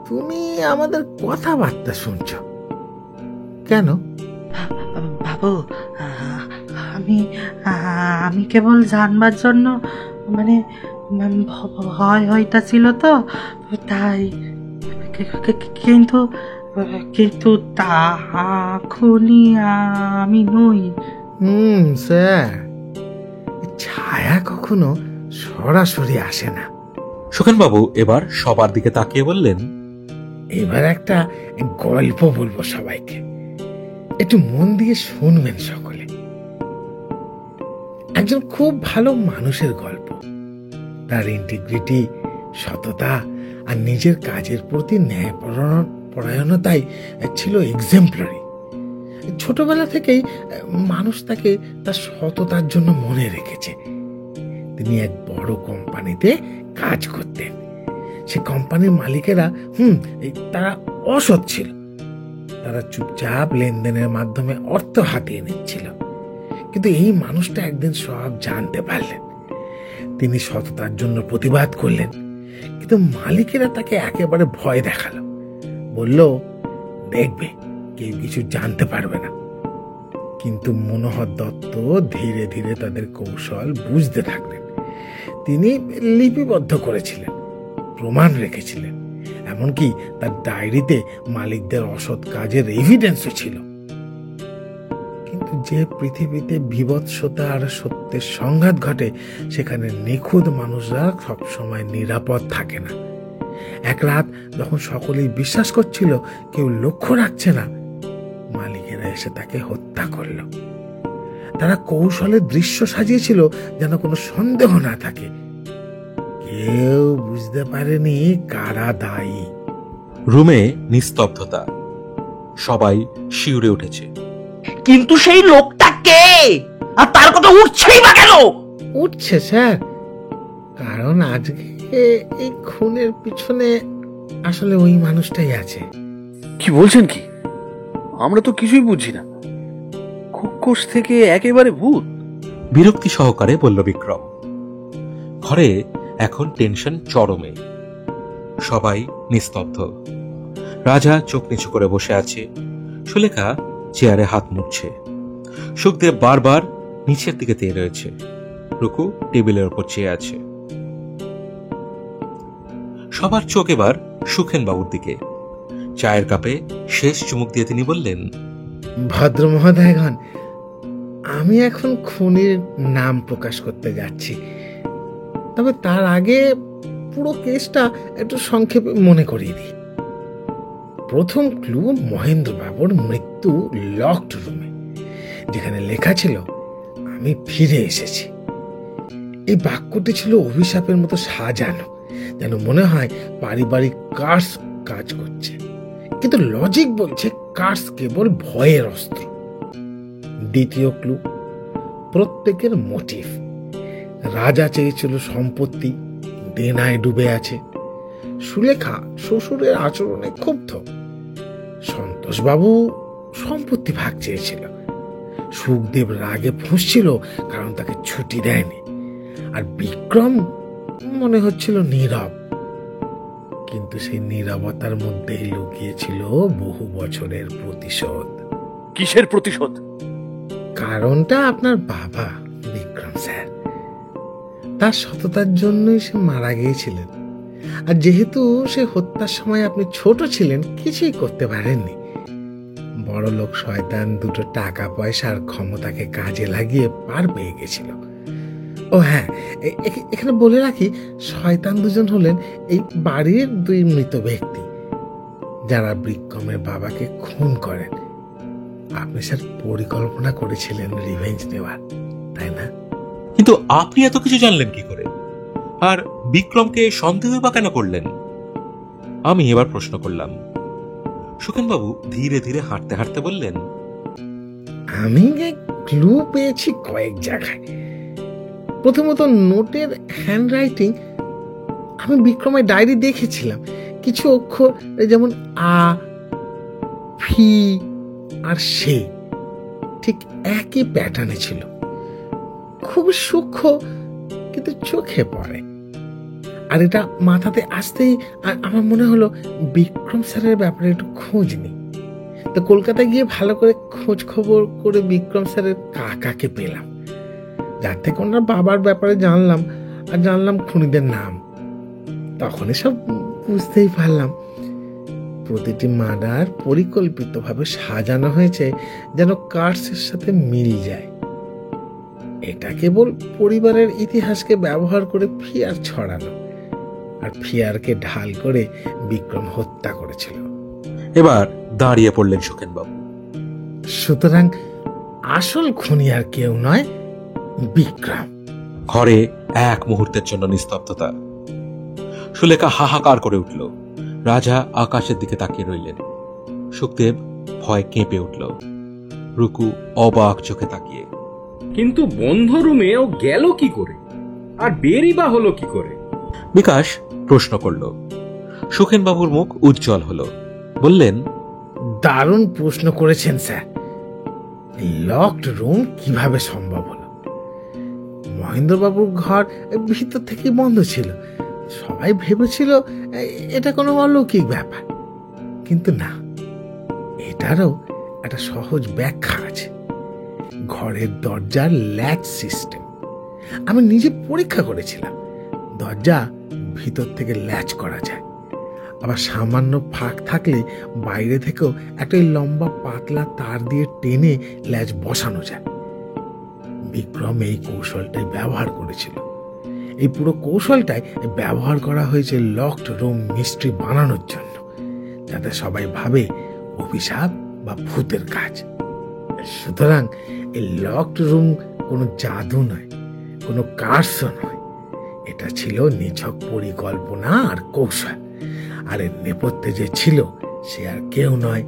তুমি আমাদের কথাবার্তা শুনছ। কেন বাবু? আমি আমি কেবল জানবার জন্য, মানে ভয় হইতা ছিল তো তাই। কিন্তু কিন্তু তা খুনি আমি নই। স্যার, ছায়া কখনো সরাসরি আসে না। সুখেনবাবু এবার সবার দিকে তাকিয়ে বললেন, এবার একটা গল্প বলবো সবাইকে, একটু মন দিয়ে শুনবেন সকলে। একজন খুব ভালো মানুষের গল্প। তার ইন্টিগ্রিটি, সততা আর নিজের কাজের প্রতি ন্যায়পরায়ণতাই ছিল এক্সাম্পলারি। ছোটবেলা থেকেই মানুষ তাকে তার সততার জন্য মনে রেখেছে। তিনি এক বড় কোম্পানিতে কাজ করতেন। সে কোম্পানির মালিকেরা তারা অসৎ ছিল। তারা চুপচাপ লেনদেনের মাধ্যমে অর্থ হাতিয়ে নিচ্ছিল। কিন্তু এই মানুষটা একদিন সব জানতে পারলেন। তিনি সততার জন্য প্রতিবাদ করলেন, কিন্তু মালিকেরা তাকে একেবারে ভয় দেখালো। বলল, দেখবে কেউ কিছু জানতে পারবে না। কিন্তু মনোহর দত্ত ধীরে ধীরে তাদের কৌশল বুঝতে থাকলেন। তিনি লিপিবদ্ধ করেছিলেন, প্রমাণ রেখেছিলেন, এমনকি তার ডায়েরিতে মালিকদের অসৎ কাজের এভিডেন্সও ছিল। কিন্তু যে পৃথিবীতে বিভৎসতা আর সত্যের সংঘাত ঘটে, সেখানে নিখুঁত মানুষরা সবসময় নিরাপদ থাকে না। এক রাত যখন সকলেই বিশ্বাস করছিল কেউ লক্ষ্য রাখছে না, মালিকেরা এসে তাকে হত্যা করল। তারা কৌশলে দৃশ্য সাজিয়েছিল যেন কোনো সন্দেহ না থাকে। কেউ বুঝতে পারেনি কারা দায়ী। রুমে নিস্তব্ধতা, সবাই শিউরে উঠেছে। কিন্তু সেই লোকটা কে, আর তার কথা উঠছেই বা কেন? উঠছে স্যার, কারণ আজকে এই খুনের পিছনে আসলে ওই মানুষটাই আছে। কি বলছেন কি? আমরা তো কিছুই বুঝছি না। খোকস থেকে একেবারে ভূত। বিরক্তি সহকারে বলল বিক্রম। ঘরে এখন টেনশন চরমে, সবাই নিস্তব্ধ। রাজা চোখ নিচু করে বসে আছে, সুলেখা চেয়ারে হাত মুছছে, সুখদেব বারবার নিচের দিকে চেয়ে রয়েছে, রুকু টেবিলের উপর চেয়ে আছে। সবার চোখ এবার সুখেন বাবুর দিকে। চায়ের কাপে শেষ চুমুক দিয়ে তিনি বললেন, ভদ্র মহোদয়গণ, আমি এখন খুনির নাম প্রকাশ করতে যাচ্ছি, তবে তার আগে পুরো কেসটা একটু সংক্ষেপে মনে করিয়ে দিই। প্রথম ক্লু মহেন্দ্র বাবুর মৃত্যু লকড রুমে, যেখানে লেখা ছিল আমি ফিরে এসেছি। এই বাক্যটি ছিল অভিশাপের মতো সাজানো, যেন মনে হয় পারিবারিক কার্স কাজ করছে, কিন্তু লজিক বলছে কার্স কেবল ভয়ের অস্ত্র। দ্বিতীয় ক্লু প্রত্যেকের মোটিভ। রাজা চেয়েছিল সম্পত্তি, দেনায় ডুবে আছে। সুলেখা শ্বশুরের আচরণে ক্ষুব্ধ। সন্তোষবাবু সম্পত্তি ভাগ চেয়েছিল। সুখদেব রাগে ফুঁসছিল কারণ তাকে ছুটি দেয়নি। আর বিক্রম মনে হচ্ছিল নীরব, কিন্তু সেই নীরবতার মধ্যেই লুকিয়েছিল বহু বছরের প্রতিশোধ। কিসের প্রতিশোধ? কারণটা আপনার বাবা বিক্রম স্যার। তার সততার জন্যই সে মারা গিয়েছিলেন, আর যেহেতু সে হত্যার সময় আপনি ছোট ছিলেন, কিছুই করতে পারেননি। বড় লোক শয়তান দুটো টাকা পয়সার ক্ষমতাকে কাজে লাগিয়ে পার পেয়ে গেছিল। ও হ্যাঁ, এখানে বলে রাখি, শয়তান দুজন হলেন এই বাড়ির দুই মৃত ব্যক্তি, যারা বিক্রমের বাবাকে খুন করেন। আপনি স্যার পরিকল্পনা করেছিলেন রিভেঞ্জ নেওয়ার, তাই না? কিন্তু আপনি এত কিছু জানলেন কি করে? আর বিক্রমকে সন্দেহ বা কেন করলেন? আমি এবার প্রশ্ন করলাম। সুখেনবাবু ধীরে ধীরে হাঁটতে হাঁটতে বললেন, আমি ক্লু পেয়েছি কয়েক জায়গায়। প্রথমত নোটের হ্যান্ডরাইটিং। আমি বিক্রমের ডায়েরি দেখেছিলাম, কিছু অক্ষর যেমন আ, ফি আর সে ঠিক একই প্যাটার্নে ছিল। খুব সূক্ষ্ম, কিন্তু চোখে পড়ে। আর এটা মাথাতে আসতেই আমার মনে হলো বিক্রম স্যারের ব্যাপারে একটু খোঁজ নিই। তো কলকাতায় গিয়ে ভালো করে খোঁজ খবর করে বিক্রম স্যারের কাকাকে পেলাম, যার থেকে ওনার বাবার ব্যাপারে জানলাম, আর জানলাম খুনিদের নাম। তখনই সব বুঝতেই পারলাম প্রতিটি মার্ডার পরিকল্পিতভাবে সাজানো হয়েছে যেন কার্সের সাথে মিল যায়। এটা কেবল পরিবারের ইতিহাসকে ব্যবহার করে ফিয়ার ছড়ানো, আর ফিয়ারকে ঢাল করে বিক্রম হত্যা করেছিল। এবার দাঁড়িয়ে পড়লেন সুখেনবাবু। সুতরাং আসল খুনি আর কেউ নয়, বিক্রম। ঘরে এক মুহূর্তের জন্য নিস্তব্ধতা। সুলেখা হাহাকার করে উঠল। রাজা আকাশের দিকে তাকিয়ে রইলেন। সুখদেব ভয় কেঁপে উঠল, রুকু অবাক চোখে তাকিয়ে। কিন্তু বন্ধ রুমে ও গেল কি করে, আর বেরই বা হলো কি করে? বিকাশ প্রশ্ন করল। সুখেনবাবুর মুখ উজ্জ্বল হলো, বললেন, দারুণ প্রশ্ন করেছেন স্যার। লকড রুম কিভাবে সম্ভব হলো? মহেন্দ্রবাবুর ঘর ভিতর থেকেই বন্ধ ছিল। সবাই ভেবেছিল এটা কোনো অলৌকিক ব্যাপার, কিন্তু না, এটারও একটা সহজ ব্যাখ্যা আছে। ঘরের দরজার ল্যাচ সিস্টেম। আমি নিজে পরীক্ষা করেছিলাম, দরজা ভিতর থেকে ল্যাচ করা যায়, আবার সামান্য ফাঁক থাকলে বাইরে থেকেও একটা লম্বা পাতলা তার দিয়ে টেনে ল্যাচ বসানো যায়। বিক্রম এই কৌশলটাই ব্যবহার করেছিল। এই পুরো কৌশলটাই ব্যবহার করা হয়েছে লকড রুম মিস্ট্রি বানানোর জন্য, যাতে সবাই ভাবে অভিশাপ বা ভূতের কাজ। সুতরাং এই লকড রুম কোনো জাদু নয়, কোনো কার্সও নয়, এটা ছিল নিছক পরিকল্পনা আর কৌশল। আর এর নেপথ্যে যে ছিল সে আর কেউ নয়,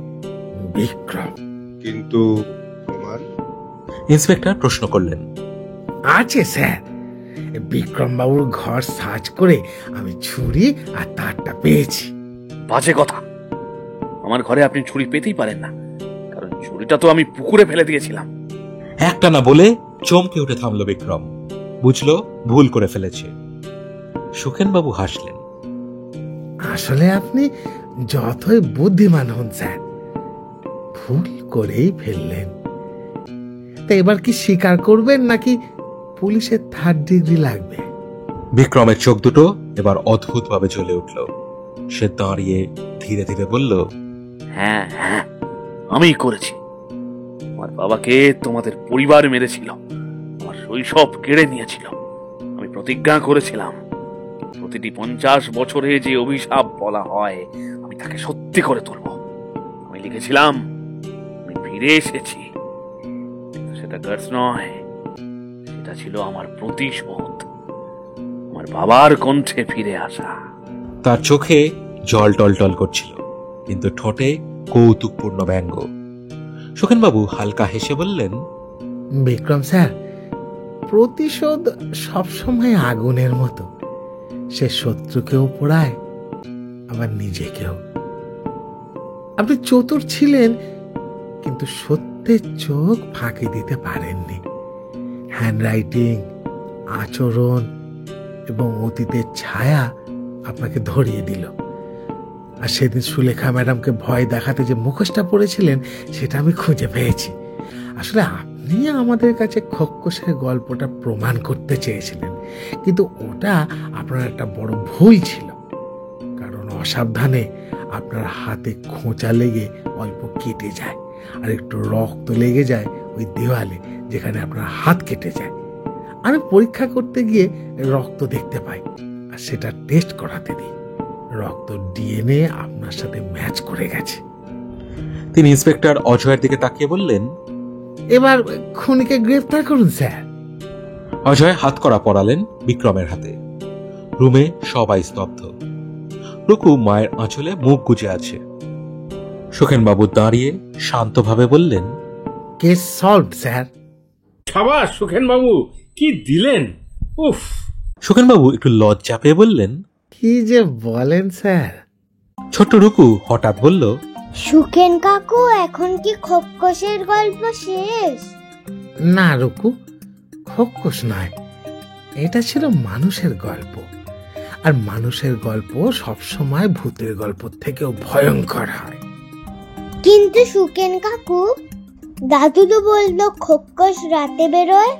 বিক্রম। কিন্তু প্রমাণ? ইন্সপেক্টর প্রশ্ন করলেন। আছে স্যার, বিক্রম বাবুর ঘর সার্চ করে আমি ছুরি আর তারটা পেয়েছি। বাজে কথা, আমার ঘরে আপনি ছুরি পেতেই পারেন না, কারণ ছুরিটা তো আমি পুকুরে ফেলে দিয়েছিলাম। একটা না বলে চমকে উঠে থামলো বিক্রম। বুঝলো ভুল করে ফেলেছে। সুখেনবাবু হাসলেন। আসলে আপনি যতই বুদ্ধিমান হন স্যার, ভুল করেই ফেললেন। তা এবার কি স্বীকার করবেন নাকি পুলিশের 3rd ডিগ্রি লাগবে? বিক্রমের চোখ দুটো এবার অদ্ভুতভাবে জ্বলে উঠল। সে দাঁড়িয়ে ধীরে ধীরে বলল, হ্যাঁ হ্যাঁ, আমি করেছি। আমার বাবাকে তোমাদের পরিবার মেরেছিল, আমার শৈশব কেড়ে নিয়েছিল। আমি প্রতিজ্ঞা করেছিলাম প্রতিটি 50 বছরে যে অভিশাপ বলা হয় আমি তাকে সত্যি করে তুলব। আমি লিখেছিলাম আমি ফিরে এসেছি, কিন্তু সেটা গার্স নয়, সেটা ছিল আমার প্রতিশোধ, আমার বাবার কণ্ঠে ফিরে আসা। তার চোখে জল টলটল করছিল, কিন্তু ঠোঁটে কৌতুকপূর্ণ ব্যঙ্গ। সুখেনবাবু হালকা হেসে বললেন, বিক্রম স্যার, প্রতিশোধ সবসময় আগুনের মতো, সে শত্রুকেও পোড়ায় আবার নিজেকেও। আপনি চতুর ছিলেন, কিন্তু সত্যের চোখ ফাঁকি দিতে পারেননি। হ্যান্ডরাইটিং, আচরণ এবং অতীতের ছায়া আপনাকে ধরিয়ে দিল। আর সেদিন সুলেখা ম্যাডামকে ভয় দেখাতে যে মুখোশটা পরেছিলেন সেটা আমি খুঁজে পেয়েছি। আসলে আপনি আমাদের কাছে খোকসের গল্পটা প্রমাণ করতে চেয়েছিলেন, কিন্তু ওটা আপনার একটা বড় ভুল ছিল। কারণ অসাবধানে আপনার হাতে খোঁচা লেগে অল্প কেটে যায়, আর একটু রক্ত লেগে যায় ওই দেওয়ালে যেখানে আপনার হাত কেটে যায়। আমি পরীক্ষা করতে গিয়ে রক্ত দেখতে পাই, আর সেটা টেস্ট করাতে দিই। রক্ত ডিএনএ আপনার সাথে ম্যাচ করে গেছে। তিনি ইন্সপেক্টর অজয়ের দিকে তাকিয়ে বললেন, এবার খুনিকে গ্রেফতার করুন স্যার। অজয় হাত করা পরালেন বিক্রমের হাতে। রুমে সবাই স্তব্ধ। রুকু মায়ের আঁচলে মুখ গুজে আছে। সুখেনবাবু দাঁড়িয়ে শান্তভাবে বললেন, কেস সলভড স্যার। সাবাস সুখেন বাবু, কি দিলেন! উফ! সুখেনবাবু একটু লজ্জা পেয়ে বললেন, কি যে বলেন স্যার। ছোট্ট রুকু হঠাৎ বলল, সুখেন কাকু, এখন কি খোকসের গল্প শেষ? না রুকু, খোকস নয়, এটা ছিল মানুষের গল্প। আর মানুষের গল্প সবসময় ভূতের গল্প থেকেও ভয়ঙ্কর হয়। কিন্তু সুখেন কাকু, দাদু তো বললো খোকস রাতে বেরোয়,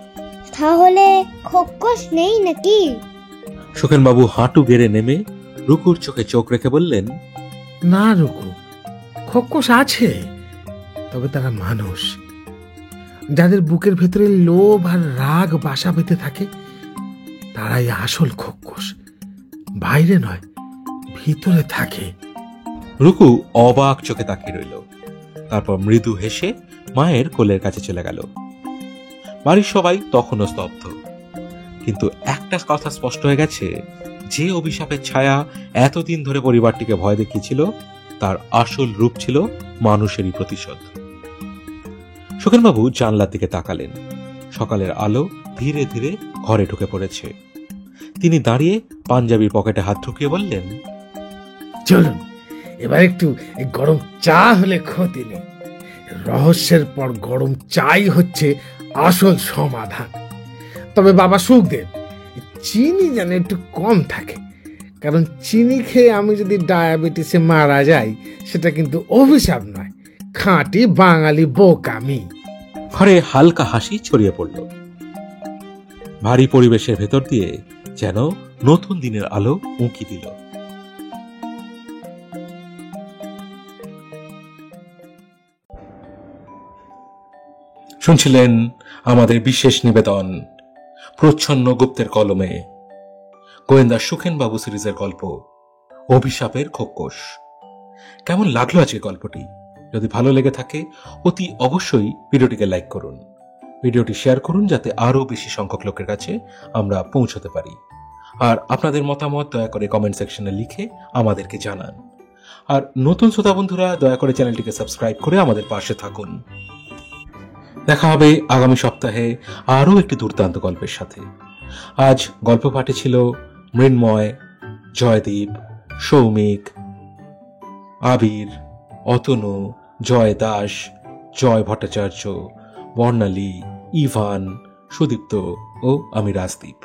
তাহলে খোকস নেই নাকি? সুখেনবাবু হাঁটু গেড়ে নেমে রুকুর চোখে চোখ রেখে বললেন, না রুকু, খোকস আছে, তবে তারা মানুষ। যাদের বুকের ভেতরে লোভ আর রাগ বাসা বেঁধে থাকে তারাই আসল খোকস। বাইরে নয়, ভিতরে থাকে। রুকু অবাক চোখে তাকিয়ে রইল। তারপর মৃদু হেসে মায়ের কোলের কাছে চলে গেল। বাড়ির সবাই তখনও স্তব্ধ, কিন্তু একটা কথা স্পষ্ট হয়ে গেছে, যে অভিশাপের ছায়া এতদিন ধরে পরিবারটিকে ভয় দেখিয়েছিল তার আসল রূপ ছিল মানুষেরই প্রতিশোধ। সুখেনবাবু জানলার দিকে তাকালেন। সকালের আলো ধীরে ধীরে ঘরে ঢুকে পড়েছে। তিনি দাঁড়িয়ে পাঞ্জাবির পকেটে হাত ঢুকিয়ে বললেন, চলুন এবার একটু গরম চা হলে ক্ষতি নেই। রহস্যের পর গরম চাই হচ্ছে আসল সমাধান। তবে বাবা সুখদেব, চিনি যেন একটু কম থাকে, কারণ চিনি খেয়ে আমি যদি ডায়াবেটিসে মারা যাই সেটা কিন্তু অভিশাপ নয়, খাঁটি বাঙালি বোকামি। ঘরে হালকা হাসি ছড়িয়ে পড়ল। ভারী পরিবেশের ভেতর দিয়ে যেন নতুন দিনের আলো উঁকি দিল। শুনছিলেন আমাদের বিশেষ নিবেদন প্রচ্ছন্ন গুপ্তের কলমে গোয়েন্দা সুখেনবাবু সিরিজের গল্প অভিশাপের খোকস। কেমন লাগলো আজকে গল্পটি? যদি ভালো লেগে থাকে অতি অবশ্যই ভিডিওটিকে লাইক করুন, ভিডিওটি শেয়ার করুন যাতে আরো বেশি সংখ্যক লোকের কাছে আমরা পৌঁছতে পারি। আর আপনাদের মতামত দয়া করে কমেন্ট সেকশনে লিখে আমাদেরকে জানান। আর নতুন শ্রোতা বন্ধুরা দয়া করে চ্যানেলটিকে সাবস্ক্রাইব করে আমাদের পাশে থাকুন। দেখা হবে আগামী সপ্তাহে আরও একটি দুর্দান্ত গল্পের সাথে। আজ গল্প পাঠে ছিল মৃন্ময়, জয়দীপ, সৌমিক, আবির, অতনু, জয় দাস, জয় ভট্টাচার্য, বর্ণালী, ইভান, সুদীপ্ত ও আমি রাজদীপ।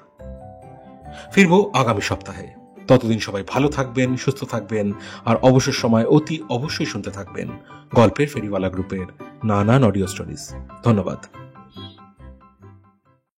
ফিরবো আগামী সপ্তাহে। ততদিন সবাই ভালো থাকবেন, সুস্থ থাকবেন আর অবসর সময় অতি অবশ্যই শুনতে থাকবেন গল্পের ফেরিওয়ালা গ্রুপের নানান অডিও স্টোরিজ। ধন্যবাদ।